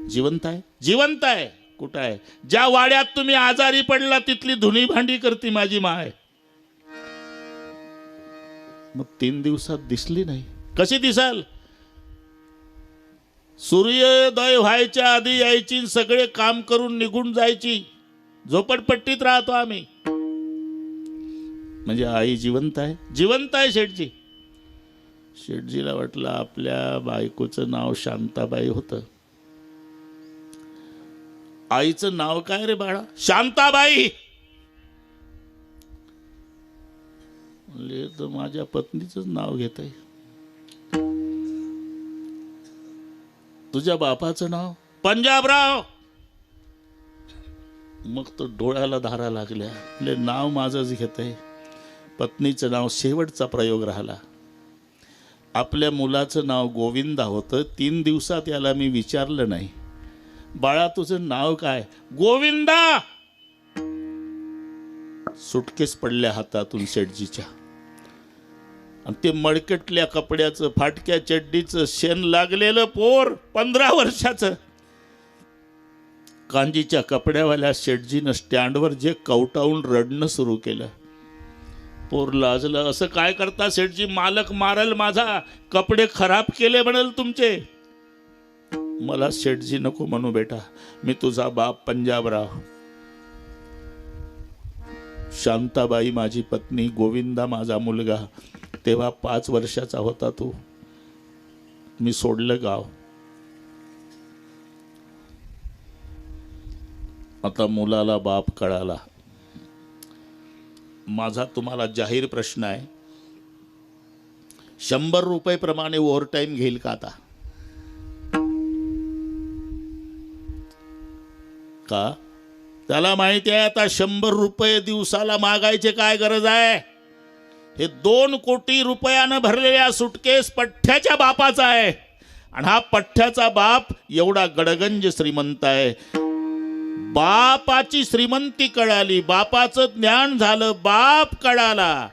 जिवंत आहे? जिवंत आहे. कुठं आहे? ज्या वाड्यात तुम्ही आजारी पडला तिथली धुनी भांडी करती माझी माय. मग 3 दिवसात दिसली नाही. कशी दिसाल? सूर्योदय व्हायच्या आधी यायची, सगळे काम करून निघून जायची. झोपडपट्टीत राहतो आम्ही. म्हणजे आई जिवंत आहे? जिवंत आहे शेठजी. शेठजीला वाटलं आपल्या बायकोचं नाव शांताबाई होतं. आईचं नाव काय रे बाळा? शांताबाई. म्हणले तर माझ्या पत्नीचंच नाव घेत आहे. तुझ्या बापाचं नाव? पंजाबराव. मग तो डोळ्याला धारा लागल्या. म्हणजे नाव माझंच घेत आहे, पत्नीचं नाव शेवटचा प्रयोग राहिला. आपल्या मुलाचं नाव गोविंदा होतं. 3 दिवसात याला मी विचारलं नाही, बाळा तुझं नाव काय? गोविंदा. सुटकेस पडल्या हातातून शेठजीच्या, आणि ते मडकटल्या कपड्याचं, फाटक्या चड्डीचं, शेण लागलेलं पोर 15 वर्षाचं, कांजीच्या कपड्यावाल्या शेठजीनं स्टँडवर जे कवटावून रडणं सुरू केलं. पोर लाजलं. असं काय करता शेठजी? मालक मारल माझा, कपडे खराब केले म्हणाल तुमचे. मला शेठजी नको म्हणू बेटा, मी तुझा बाप पंजाबराव. शांताबाई माझी पत्नी, गोविंदा माझा मुलगा. तेव्हा 5 वर्षाचा होता तू. मी सोडलं गाव. आता मुलाला बाप कळाला. माझा तुम्हाला जाहीर प्रश्न आहे, 100 रुपये प्रमाणे ओव्हर टाइम घेईल का आता? का? त्याला माहिती आहे आता 100 रुपये दिवसाला मागायचे काय गरज आहे. हे 2 कोटी रुपयानं भरलेल्या सुटकेस पठ्ठ्याच्या बापाचा आहे, आणि हा पठ्ठ्याचा बाप एवढा गडगंज श्रीमंत आहे. बापाची श्रीमंती कळाली, बापाचं ज्ञान झालं, बाप कळाला.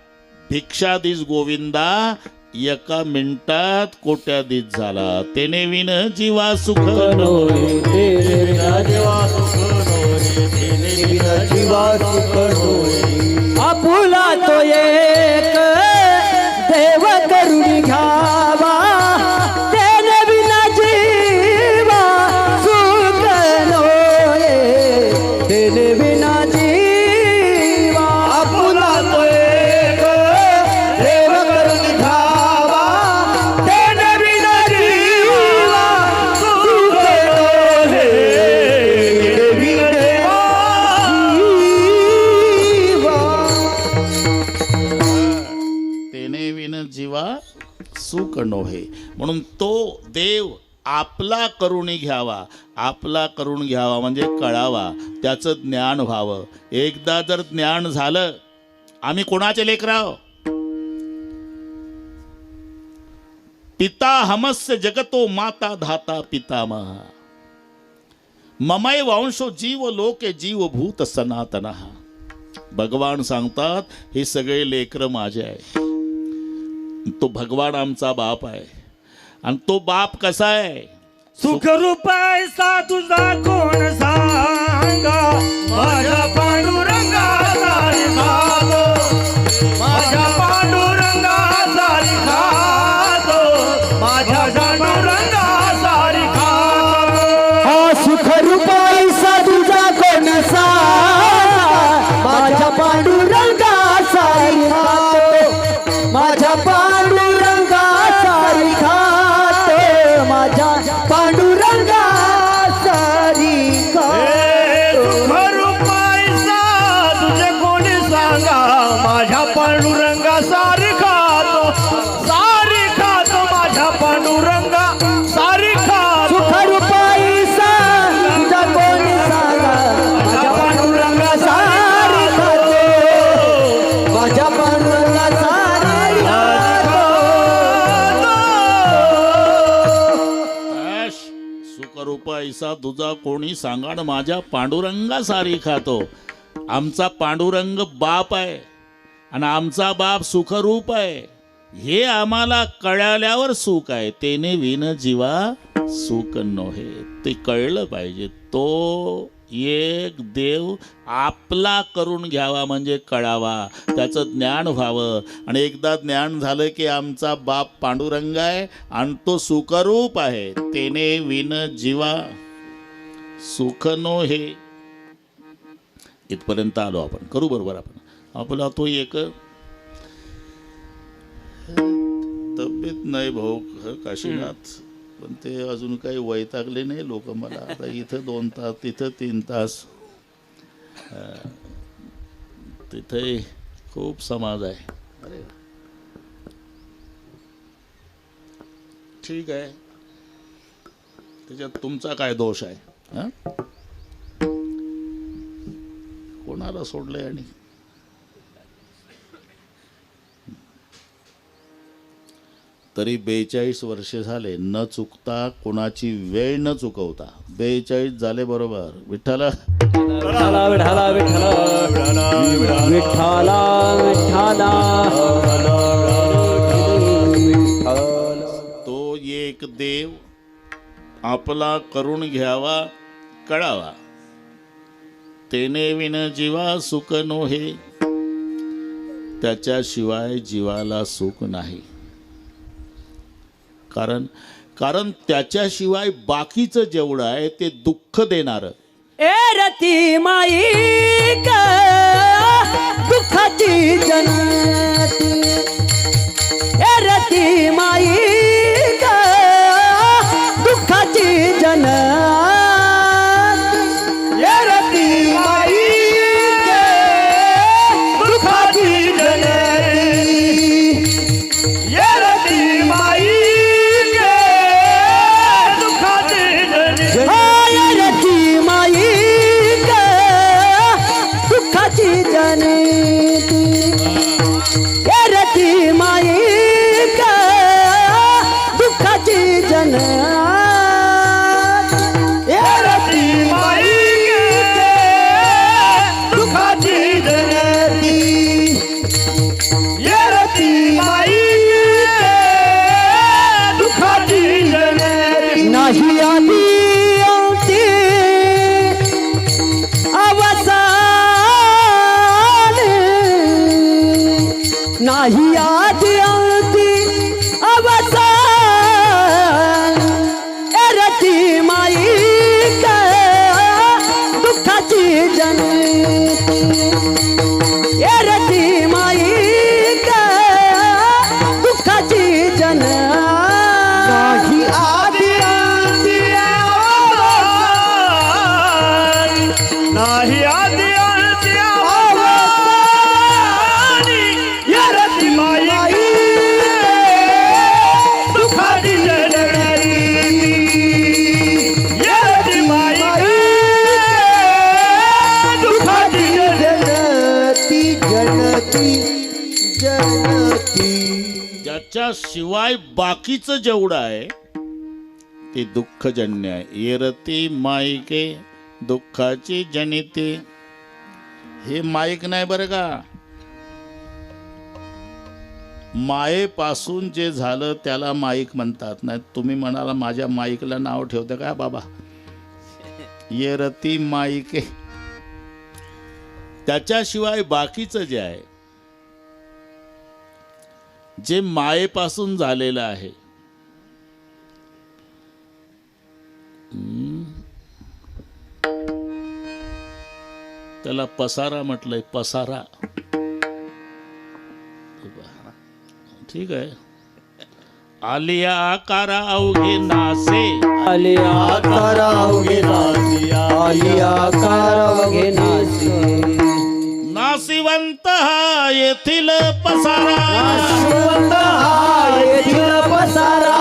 भिक्षा दिस गोविंदा, 1 मिनिटात कोट्याधीश झाला. तेने विन जीवा सुख नोहे, तेने विना जीवा सुख नोहे, तेने विना जीवा सुख नोहे. आपुला तो एक देव करुणी घ्यावा, तेने विना जीवा सुख नोहे, तेने विना जीवा. आपुला तो एक देव करुणी घ्यावा, तेने विना जीवा सुख नोहे, तेने विना तेने विन जीवा सुख नोहे. म्हणून तो देव आपला करुणी घ्यावा. आपला करून घ्यावा म्हणजे कळावा, त्याचं ज्ञान व्हावं. एकदा जर ज्ञान झालं, आम्ही कोणाचे लेकर आहोत? पिता हमस्य जगतो माता धाता पितामह, ममय वंशो जीव लोके जीवभूत सनातनः. भगवान सांगतात हे सगळे लेकर माझे आहे. तो भगवान आमचा बाप आहे. आणि तो बाप कसा आहे? सुख रुपयाचा तुझा कोण सांगा, माझ्या पांडुरंगा सारखा तो, माझ्या पांडुरंगा सारखा तो, माझ्या पांडुरंगा सारखा तो. हा सुख रुपयाचा तुझा कोण सांगा, माझ्या पांडुरंगा सारखा तो, माझ्या पांडुरंगा सारखा तो, माझ्या पांडुरंगा सारखा. सुख रुपयाचा तुझे कोणी सांगा, माझ्या पांडुरंगा सारखा तो, सारखा तो, माझ्या पांडुरंगा सारखा तो. सुख रुपयाचा तुझा कोण सांगा, माझ्या पांडुरंगा सारखा तो, माझ्या पांडुरंगा सारखा ऐश, सुखरूप ऐसा तुझा कोणी सांगाण, माझ्या पांडुरंगा सारी खातो. आमचा पांडुरंग बाप आहे, आणि आमचा बाप सुखरूप आहे. हे आम्हाला कळल्यावर सुख आहे. तेने विन जीवा सुख नोहे. ते कळलं पाहिजे. तो एक देव आपला करून घ्यावा म्हणजे कळावा, त्याचं ज्ञान व्हावं. आणि एकदा ज्ञान झालं की आमचा बाप पांडुरंग आहे आणि तो सुखरूप आहे. तेने विन जीवा सुख नोहे. इथपर्यंत आलो आपण. करू बरोबर आपण. आपला तो एक तब्येत नाही भाऊ काशीनाथ, पण ते अजून काही वैतागले नाही लोक मला. आता इथं 2 तास, तिथं 3 तास, तिथे खूप समाज आहे. अरे ठीक आहे, त्याच्यात तुमचा काय दोष आहे? हां, कोणाला सोडलंय? आणि तरी 42 वर्ष झाले न चुकता, कोणाची वेळ न चुकवता 42 झाले बरोबर. विठ्ठल विठ्ठला विठ्ठला विठ्ठला विठ्ठला विठ्ठला. तो एक देव आपला करून घ्यावा कळावा, तेने विन जीवा सुख नोहे, त्याच्याशिवाय जीवाला सुख नाही. कारण त्याच्याशिवाय बाकीचं जेवढं आहे ते दुःख देणारं. ए रती माईक दुःखाची जनती, ए रती माईक दुःखाची जनती, ए रती माईक दुःखाची जनती, ये रती माई दुःखाची जननी. हाय रती माईक दुःखाची जनती, ए रती माईक दुःखाची जनती, ए रती माई दुःखाची जननी. ये रती माई दुःखाची जननी. नाही आधी अंती अवसान, नाही आधी अंती अवसान, ए रती माईक दुःखाची जनती, ए रती माईक दुःखाची जनती. नाही आधी अंती नाही आधी अंती ये रती माई दुःखाची जननी. ये रती माई दुःखाची जननी. जनती जनती जनती. ज्याच्याशिवाय बाकीचं जेवढं आहे ते दुःखजन्य आहे. येरती माईके दुःखाची जनिते. हे माईक नाही बरं का, मायेपासून जे झालं त्याला माईक म्हणतात. नाही तुम्ही म्हणाला माझ्या माईकला नाव ठेवते का बाबा, येरती माईके. त्याच्याशिवाय बाकीचं जे आहे, जे मायेपासून झालेलं आहे, त्याला पसारा म्हटलंय. पसारा ठीक आहे. आलिया आकारा अवघे नासे, आलिया करावगे नासी, आलिया करावगे नासी, नासिवंत हा येथील पसारा. नाशिवंत हा येथील पसारा,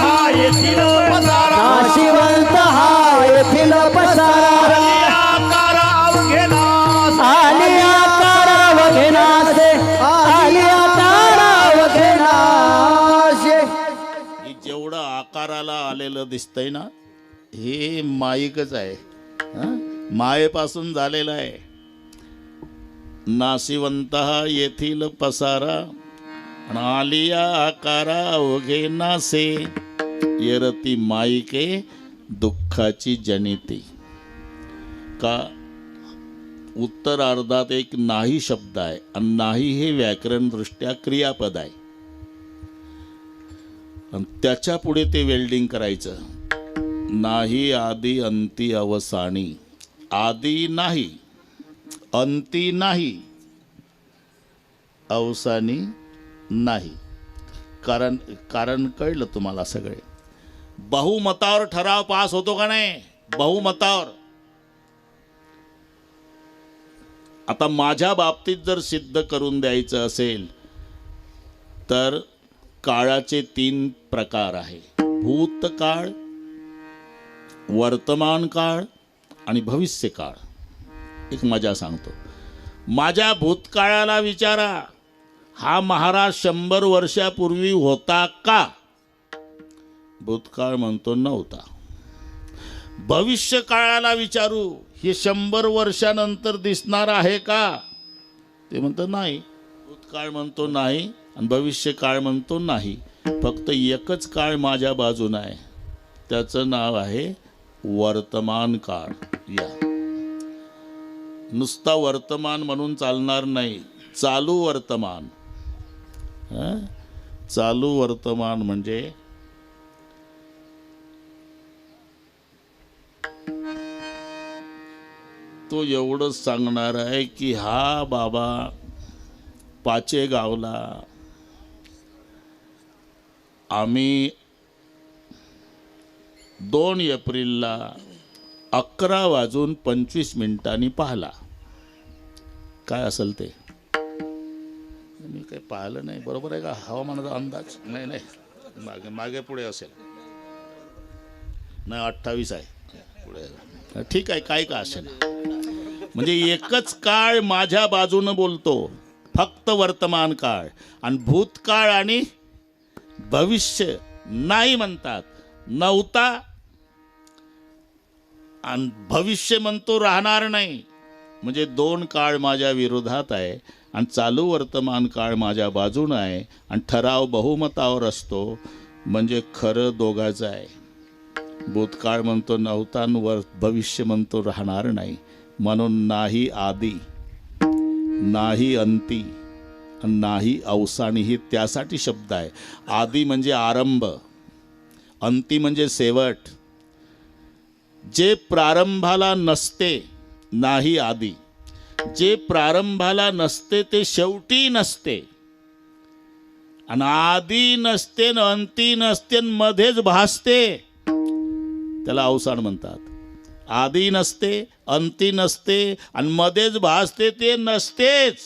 हा येथील पसारा. नाशिवंत हा येथील पसारा, आकारा अवघे नास. आलिया करावगे नासे, आलिया करावगे नासे. हे जेवढं आकाराला आलेलं दिसतंय ना, हे माईकच आहे. हं? मायेपासून झालेलं आहे. नासिवंत येथील पसारा, आलिया आकारा अवघे नासे, येरती माईके दुःखाची जनिती. का उत्तरार्धात एक नाही शब्द आहे आणि नाही हे व्याकरण दृष्ट्या क्रियापद आहे आणि त्याच्या पुढे ते वेल्डिंग करायचं. नाही आदी अंती अवसानी. आदी नाही, अंती नाही, अवसानी नाही. कारण कळलं तुम्हाला सगळे. बहुमतावर ठराव पास होतो का नाही, बहुमतावर. आता माझ्या बाबतीत जर सिद्ध करून द्यायचं असेल तर काळाचे 3 प्रकार आहे. भूतकाळ, वर्तमान काळ आणि भविष्य काळ. एक मजा सांगतो. माझ्या भूतकाळाला विचारा, हा महाराज 100 वर्षापूर्वी होता का? भूतकाळ म्हणतो नव्हता. भविष्य काळाला विचारू, हे 100 वर्षानंतर दिसणार आहे का? ते म्हणतं नाही. भूतकाळ म्हणतो नाही आणि भविष्य काळ म्हणतो नाही. फक्त एकच काळ माझ्या बाजून आहे, त्याचं नाव आहे वर्तमान काळ. या नुसता वर्तमान म्हणून चालणार नाही, चालू वर्तमान. चालू वर्तमान म्हणजे तो एवढंच सांगणार आहे की हा बाबा पाचेगावला आम्ही 2 एप्रिलला 11:25 पाहिला. काय असेल ते मी काही पाहिलं नाही. बरोबर आहे का? हवामानाचा अंदाज नाही मागे मागे पुढे असेल. नाही 28 आहे पुढे. ठीक आहे, काय का असेल. म्हणजे एकच काळ माझ्या बाजूनं बोलतो, फक्त वर्तमान काळ. आणि भूतकाळ आणि भविष्य नाही म्हणतात. नव्हता आणि भविष्य म्हणतो राहणार नाही. म्हणजे 2 काळ माझ्या विरोधात आहे आणि चालू वर्तमान काळ माझ्या बाजूनं आहे आणि ठराव बहुमतावर असतो. म्हणजे खरं दोघाचं आहे. भूतकाळ म्हणतो नव्हता आणि भविष्य म्हणतो राहणार नाही. म्हणून नाही आदी, नाही अंती, नाही अवसानी. ही त्यासाठी शब्द आहे. आदी म्हणजे आरंभ, अंती म्हणजे शेवट. जे प्रारंभाला नसते नाही आदी, जे प्रारंभाला नसते ते शेवटी नसते. आणि आदी नसते न अंती नसते न मध्येच भासते, त्याला अवसान म्हणतात. आदी नसते, अंती नसते आणि मध्येच भासते, ते नसतेच.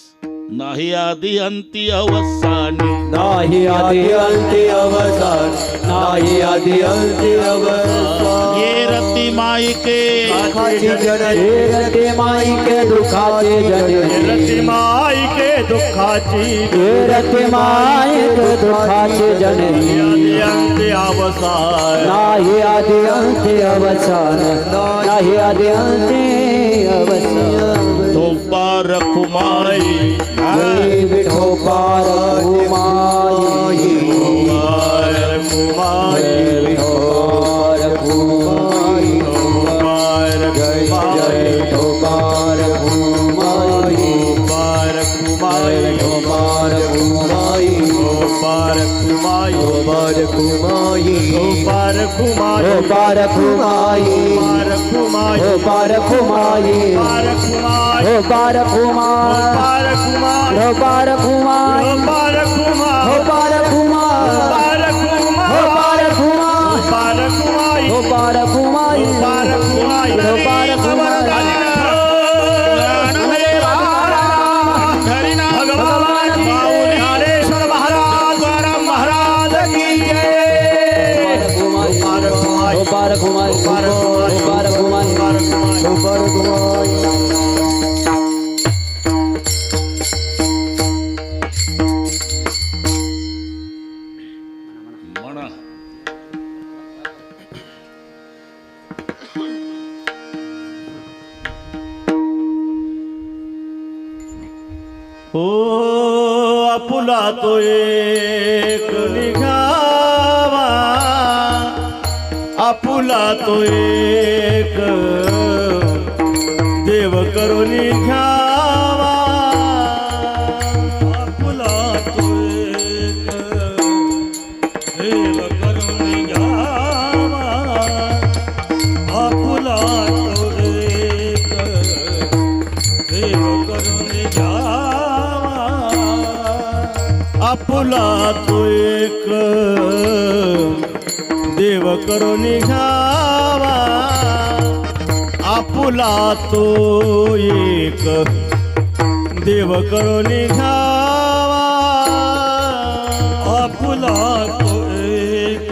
नाही आदी अंती अवसानी, नाही आदि अंति अवसान, नाही आदि अंति अवसान. ये रती माई के दुखाचे जननी, रते माई के दुखाचे जननी, रती माई के दुःखाची रते माई के दुखाचे जननी. अंती अवसान, नाही आदि अंति अवसान, नाही आदि अंति अवसान. तो रखुमाई जय विठो पार कुमाई, पार कुमाई, जय विठो पार कुमाई, पार जय विठो पार कुमाई, पार कुमाई, जय विठो पार कुमाई, पार कुमाई, पार कुमाई, पार कुमाई, पार कुमाई, पार कुमाई, पार कुमाई, पार कुमाई, पार कुमाई, पार कुमाई, पार कुमाई, पार कुमाई, पार कुमाई, पार कुमाई, पार कुमाई, पार कुमाई, पार कुमाई, पार कुमाई, पार कुमाई. भगवान ज्ञानेश्वर महाराज तुकाराम महाराज की जय. पार कुमाई, पार कुमाई, पार कुमाई, पार कुमाई. म्हणा हो आपुला तो एक निघावा, आपुला तो एक देव करून घ्यावा. आपुला तो एक देव करून घ्यावा, आपुला तो एक देव करून घ्यावा. आपुला तो एक देव करून घ्यावा, आपुला तो एक देव करून घ्यावा. आपुला तो एक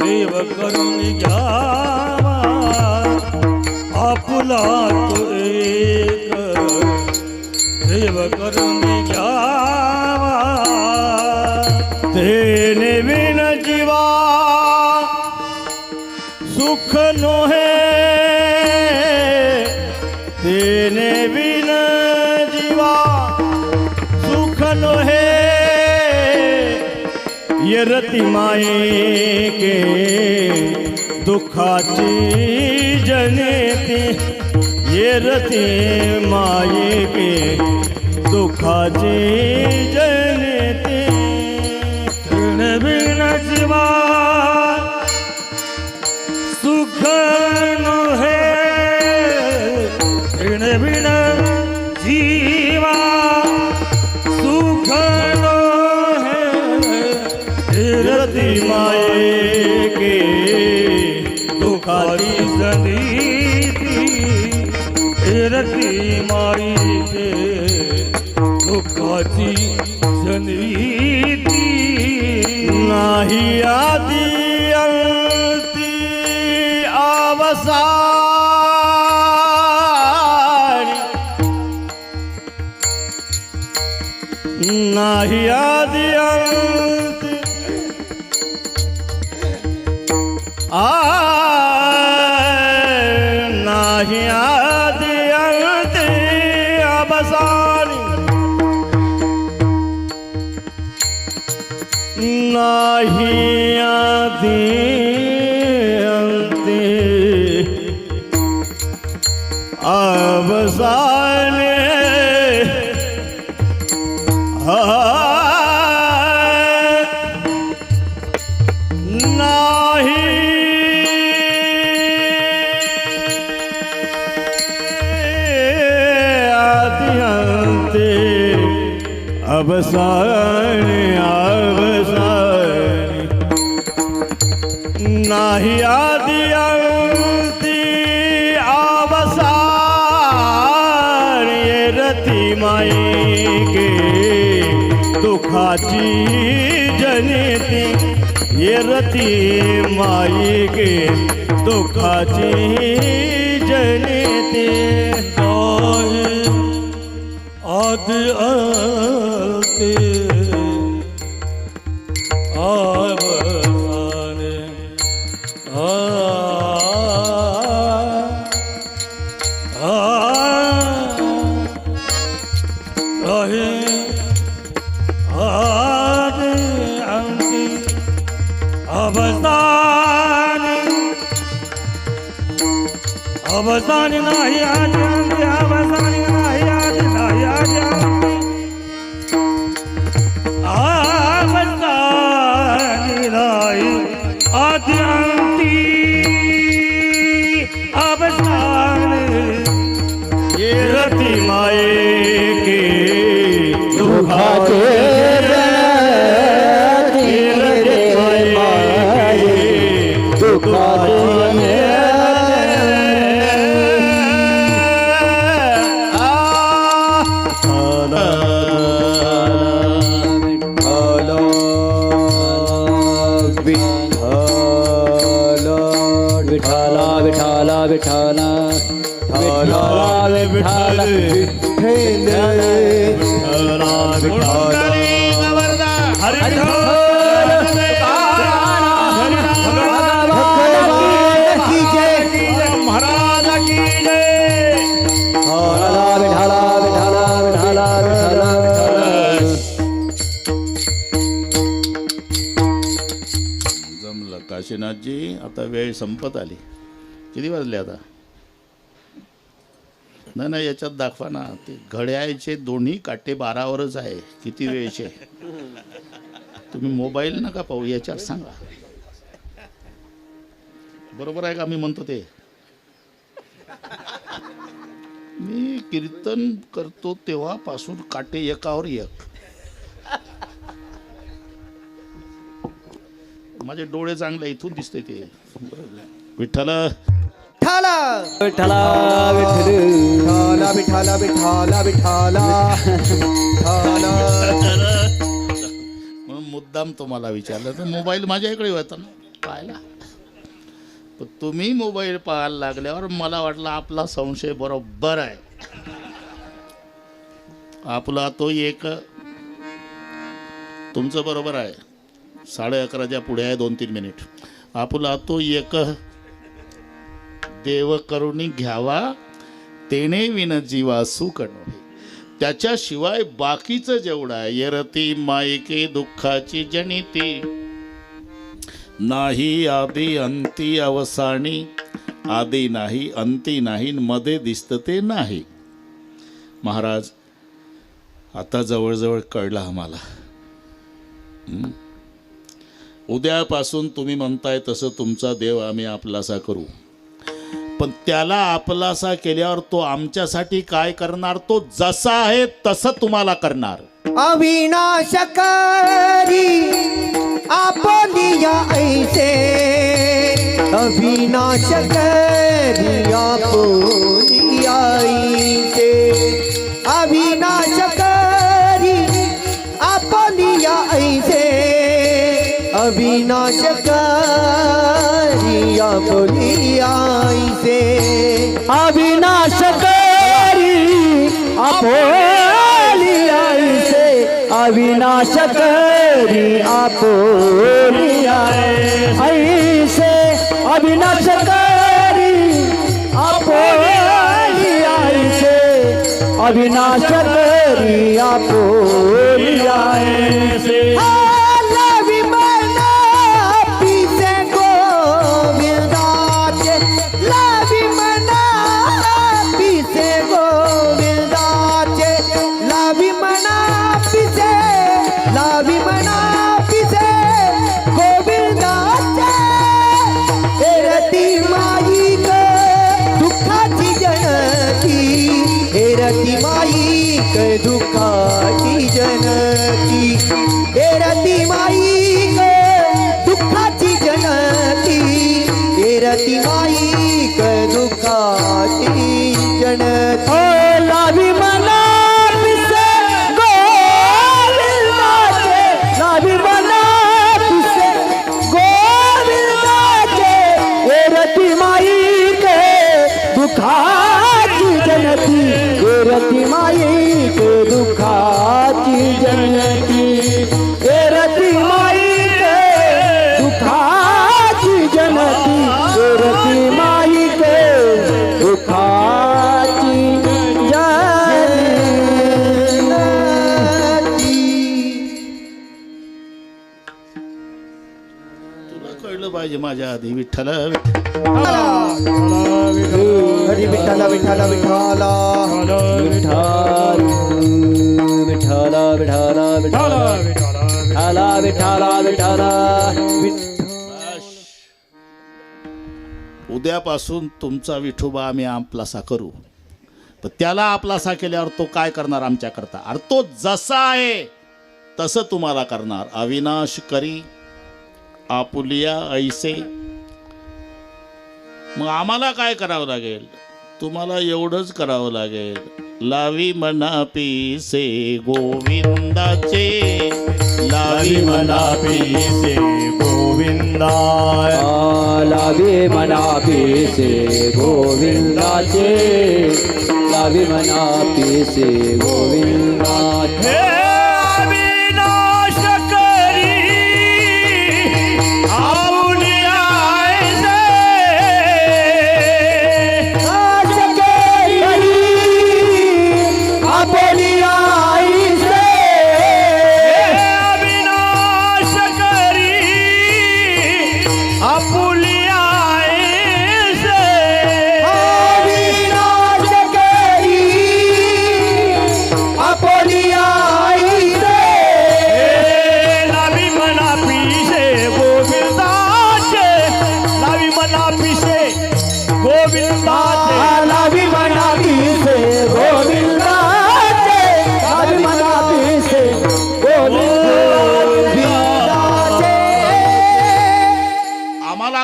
देव करून घ्यावा, आपुला तो एक देव देव करून घ्यावा तेने विन जीवा सुख नोहे तेने विन जीवा सुख नोहे ये रति माये के दुखाची जनेती ये रति माये के दुखाची जनेती तृण बिन जीवा सुख नोहे तृण बिन जीवा सुख नोहे रति माये के दुखाची जनीती रति माये के दुखाची जनीती नाही आदि अंती अवसानी नाही आदि अंती नाही आदि अंती अवसानी नाही आदि अंती अवसानी अवसानी अवसानी नाही आदि अंती अवसानी ये रति माये के दुखाची जनेती ये रति माये के दुखाची जनेती आदि अंते अवसाने रहे आदि अंते अवसाने अवसाने नाही आदि अंते अवसाने नाही आदि नाही आदि अवसाने नाही आदि अंती अवसाने ये रति माये के दुखाचे जमलं काशीनाथजी. आता वेळ संपत आली. किती वाजले आता? नाही नाही, याच्यात दाखवा ना, ते घड्याळचे दोन्ही काटे 12वरच आहे. किती वेळचे? तुम्ही मोबाईल नका पाहू, याच्यात सांगा. बरोबर आहे का मी म्हणतो ते? मी कीर्तन करतो तेव्हापासून काटे एकावर एक. माझे डोळे चांगले, इथून दिसते ते. विठ्ठल विठ्ठला विठ्ठल विठाला विठाला विठाला विठाला म्हणून मुद्दाम तुम्हाला विचारलं. तर मोबाईल माझ्या इकडे होता ना पाहायला, पण तुम्ही मोबाईल पाहायला लागल्यावर मला वाटलं आपला संशय बरोबर आहे. आपला तो एक, तुमचं बरोबर आहे, 11:30च्या पुढे आहे 2-3 मिनिट. आपला तो एक देव करुणी घ्यावा तेने विन जीवा सुख नव्हे. त्याच्याशिवाय बाकीचं जेवढं आहे, येरती मायके दुःखाची जनिती, नाही आदी अंती अवसानी, आदी नाही अंती नाही मध्ये दिसत ते नाही. महाराज आता जवळजवळ कळलं आम्हाला. उद्यापासून तुम्ही म्हणताय तसं तुमचा देव आम्ही आपलासा करू, पण त्याला आपलासा केल्यावर तो आमच्यासाठी काय करणार? तो जसा आहे तसं तुम्हाला करणार. अविनाशकारी आपोलिया ऐसे, अविनाशकारी आपोलिया ऐसे, अविनाशकारी आपोलिया ऐसे, अविनाशकारी आपोलिया ऐसे, अविनाशकारी आपोलिया ऐसे, अविनाशकारी आपोलिया ऐसे, अविनाशकारी आपोलिया ऐसे, अविनाशकारी आपोलिया ऐसे. दुःखाची जनती, हे रती माई ग दुःखाची जनती, हे रती माई ग दुःखाची जनती. लावी मना पिसे गोविंदाचे, लावी मना पिसे गोविंदाचे, हे रती माई के दुःखाची जनती, हे रती माई के दुःखाची जनती, हे रती माई के दुःखाची जनती, हे रती माई के दुःखाची जनती. तुला कळलं पाहिजे माझ्या आधी. विठ्ठल हरी विठ्ठल विठ्ठल विठ्ठला, विठ्ठल विठ्ठल विठ्ठल विठ्ठल विठ्ठल विठ्ठल. उद्यापासून तुमचा विठोबा आम्ही आपलासा करू, पण त्याला आपलासा केल्यावर तो काय करणार आमच्याकरता? अरे तो जसा आहे तसं तुम्हाला करणार. अविनाश करी आपुलिया ऐसे. मग आम्हाला काय करावं लागेल? तुम्हाला एवढंच करावं लागेल, लावी मना पिसे गोविंदाचे, लावी मना पिसे गोविंदा, लावी मना पिसे गोविंदाचे, लावी मना पिसे गोविंदाचे.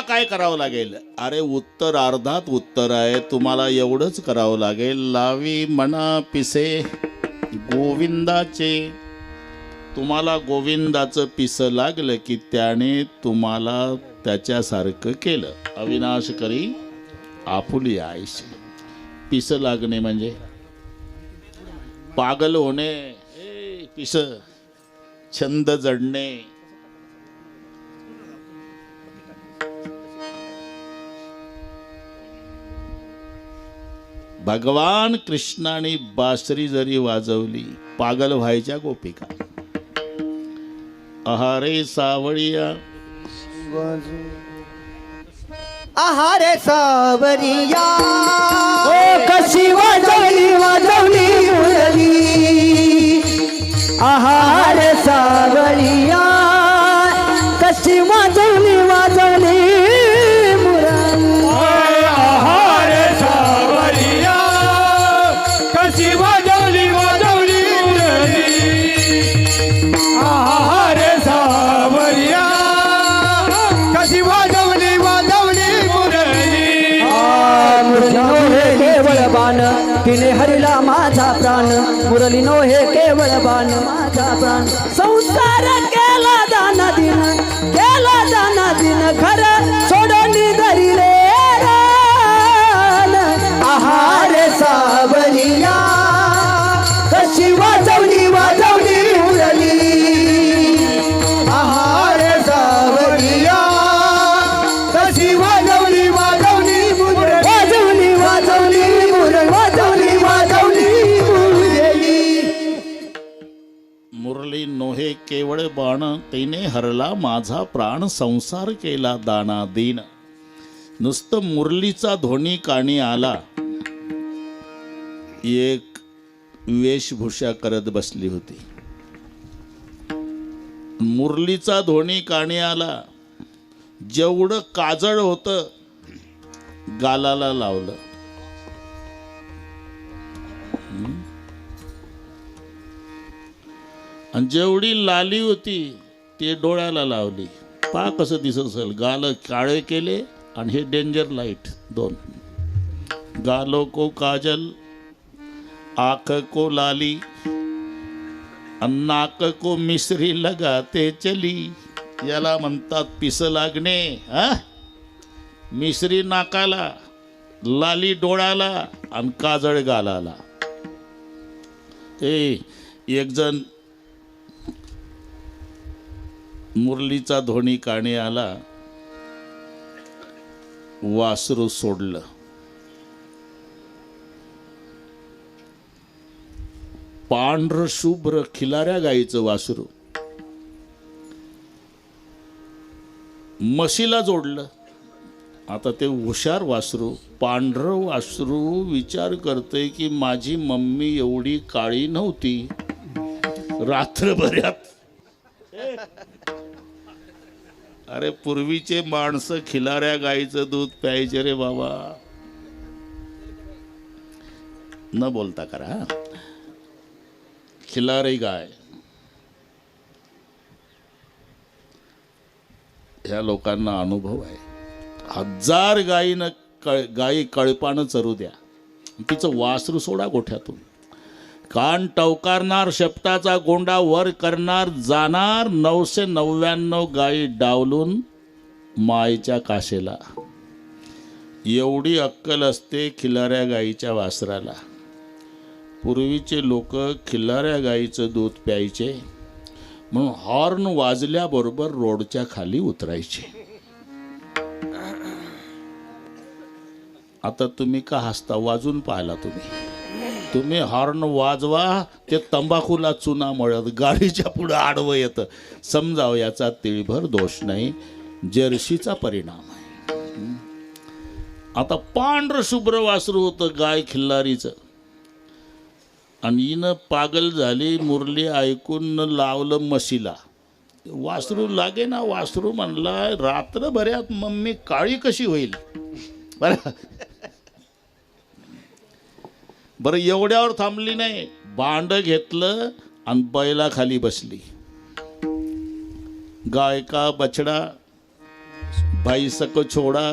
काय करावं लागेल? अरे उत्तर अर्धात उत्तर आहे. तुम्हाला एवढंच करावं लागेल, लावी मना पिसे गोविंदाचे. तुम्हाला गोविंदाचं पिसं लागलं की त्याने तुम्हाला त्याच्यासारखं केलं. अविनाश करी आपुली आईशी. पिसं लागणे म्हणजे पागल होणे, पिस, छंद जडणे, भगवान कृष्णाने बासरी जरी वाजवली पागल व्हायच्या गोपिका. आहारे सावळिया आहारे सावरिया ओ कशी वाजवली वाजवली मुरली. आहारे सावरिया कशी वाजवली वाजवली मुरली. आहारे सावरिया कशी वाजवली वाजवली मुरली. आहारे सावरिया कशी वाजवली वाजवली मुरली. मुरलीनो हे केवळ बाण तिने हरिला माझा प्राण. मुरलीनो हे केवळ बाण माझा प्राण. संसार केला दाना दिन केला दाना दिन घर सोडून धरिले रान. आहारे सावरिया कशी वाजवली वाजवली मुरली. आहारे सावरिया कशी वाजवली वाजवली मुरली. वाजवली वाजवली मुरली वाजवली वाजवली मुरली. मुरली नोहे केवळ बाण तिने हरला माझा प्राण संसार केला दाना दीन. नुसतं मुरलीचा ध्वनी कानी आला. एक वेशभूषा करत बसली होती. मुरलीचा ध्वनी कानी आला. जेवढं काजळ होतं गालाला लावलं. आणि जेवढी लाली होती ते डोळ्याला लावली. पा कसं दिसत असेल. गाल काळे केले आणि हे डेंजर लाईट दोन. गालों को काजल आँख को लाली नाक को मिश्री लगाते चली. याला म्हणतात पिस लागणे. मिश्री नाकाला, लाली डोळ्याला आणि काजळ गालाला. एक जण मुरलीचा ध्वनी काणी आला. वासरू सोडलं. पांढर शुभ्र खिलाऱ्या गाईचं वासरू म्हशीला जोडलं. आता ते हुशार वासरू, पांढरं वासरू विचार करतंय की माझी मम्मी एवढी काळी नव्हती. रात्रभरात अरे पूर्वीचे माणसं खिलाऱ्या गाईचं दूध प्यायचे रे बाबा. न बोलता करा. खिलारी गाय ह्या लोकांना अनुभव आहे. 1000 गायी कळपानं चरू द्या, तिचं वासरू सोडा गोठ्यातून. कान टवकारणार, शेपटाचा गोंडा वर करणार, जाणार 999 गायी डावलून मायेच्या काशेला. एवढी अक्कल असते खिलाऱ्या गाईच्या वासराला. पूर्वीचे लोक खिलाऱ्या गाईचं दूध प्यायचे म्हणून हॉर्न वाजल्याबरोबर रोडच्या खाली उतरायचे. आता तुम्ही का हसता? वाजून पाहिला तुम्ही हॉर्न वाजवा, ते तंबाखूला चुना मळत गाडीच्या पुढे आडवं येतं. समजावं याचा तिळभर दोष नाही, जर्सीचा परिणाम आहे. आता पांढरं शुभ्र वासरू होतं गाय खिल्लारीचं, आणि हिनं पागल झाली. मुरली ऐकून लावलं म्हशीला. वासरू लागे ना. वासरू म्हणला रात्रभरात मम्मी काळी कशी होईल. बरं एवढ्यावर थांबली नाही. भांड घेतलं आणि बैला खाली बसली. गाय का बछड़ा भाई सको छोड़ा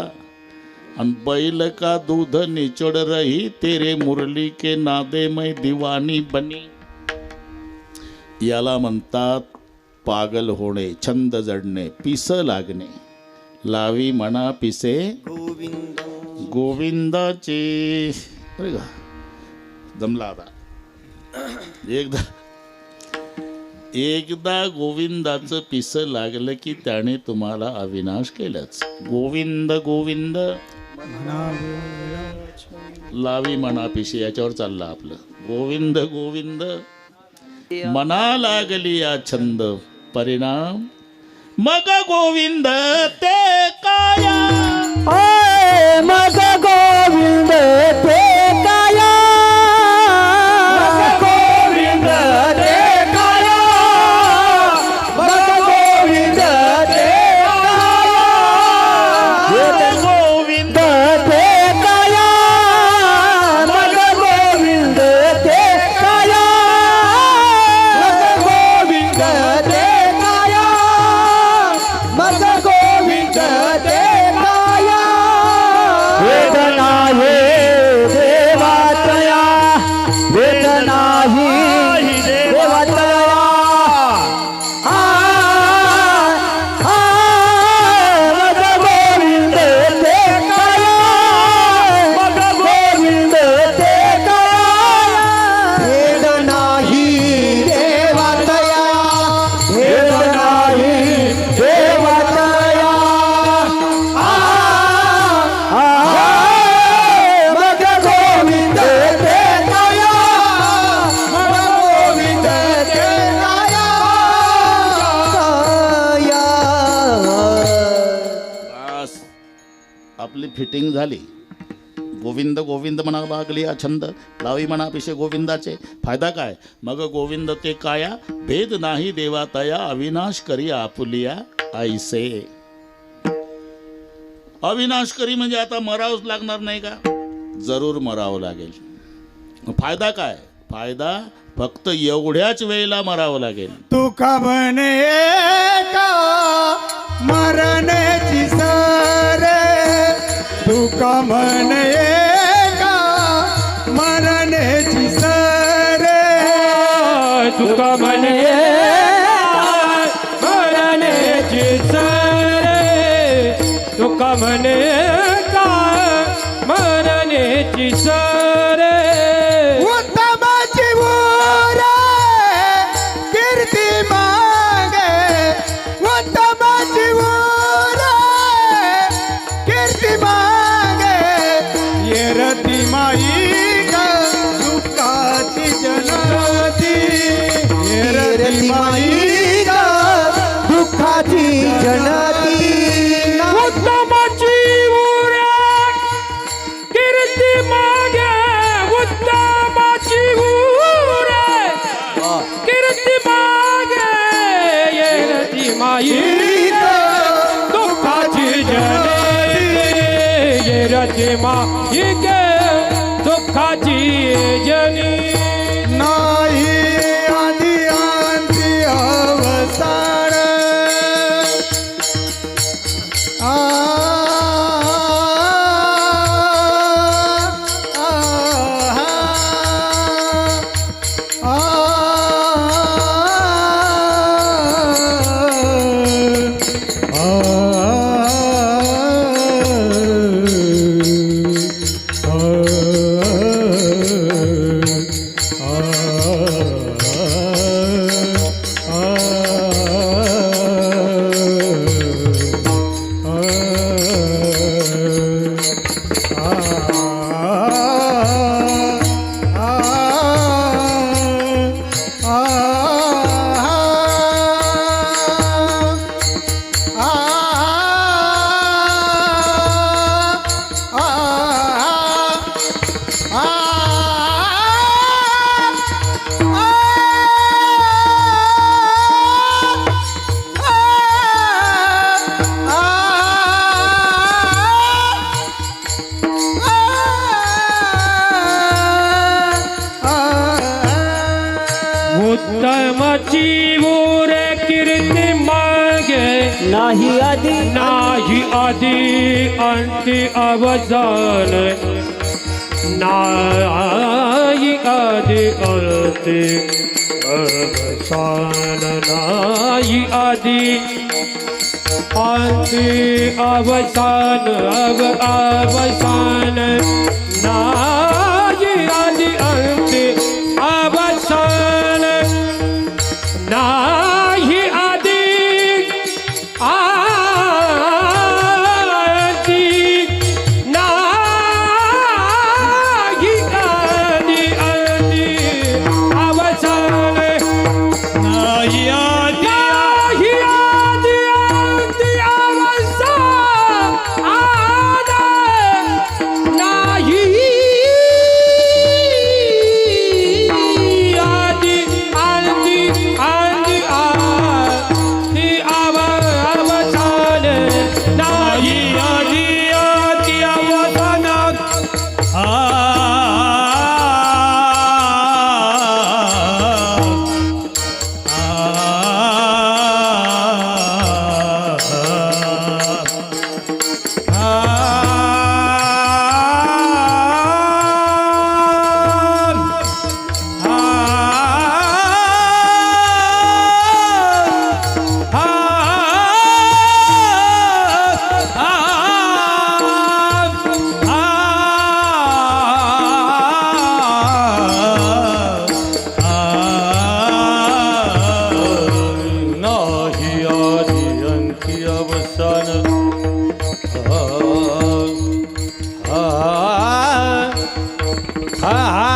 आणि बैल का दूध निचोड़ रही, तेरे मुरली के नादे में दीवानी बनी. याला म्हणतात पागल होणे, छंद जडणे, पिस लागणे. लावी म्हणा पिसे गोविंदाचे. बरं का, जमला आता. एकदा एकदा गोविंदाचं पिस लागलं की त्याने तुम्हाला अविनाश केलंच. गोविंद गोविंद लावी मना पिशे, याच्यावर चाललं आपलं. गोविंद गोविंद मना लागली या छंद, परिणाम मग गोविंद ते काया. ओय मग गोविंद ते काया, मग गोविंद ते काया, मग गोविंद ते काया, गोविंद ते काया, मग गोविंद ते काया, मग गोविंद ते काया, मग गोविंद ते काया. वेदना हे देवातया, वेदना ही देवातया. आ मग गोविंद ते काया, मग गोविंद ते काया. वेदना ही देवातया, वेदना ही देवातया. मग गोविंद ते काया, मग गोविंद ते काया. बस आपली फिटिंग झाली. गोविंद गोविंद म्हणा लागली या छंद, लावी म्हणा पिशे गोविंदाचे. फायदा काय? मग गोविंद ते काया, भेद नाही देवातया, अविनाश करी आपुलिया ऐसे. अविनाश करी म्हणजे आता मरावंच लागणार नाही का? जरूर मरावं लागेल. फायदा काय? फायदा फक्त एवढ्याच वेळेला मरावं लागेल. तुका म्हणे का मरण्याची सर, तुका म्हणे का मरण्याची सर, तुका म्हणे मरण्याची सरे, तुका म्हणे काय मरण्याची सरे. उत्तमाची ऊर कीर्ती मागे, उत्तमाची ऊर कीर्ती मागे. येरती माई ग दुःखाची जनती, येरती माई ग दुःखाची जनती. उत्तमाची उरे कीर्ती मागे, उत्तमाची उरे कीर्ती मागे. येरती माई दुःखाची जनती, येरती माई गे दुःखाची जनी. नाही आधी अंती अवसार. उत्तमाची उरे कीर्ती मागे, नाही आधी नाही आधी अंती अवसान, नाही आधी अंती अवसान, नाही आधी अंती अवसान, अवसान, नाही आधी अंती अवसान. हा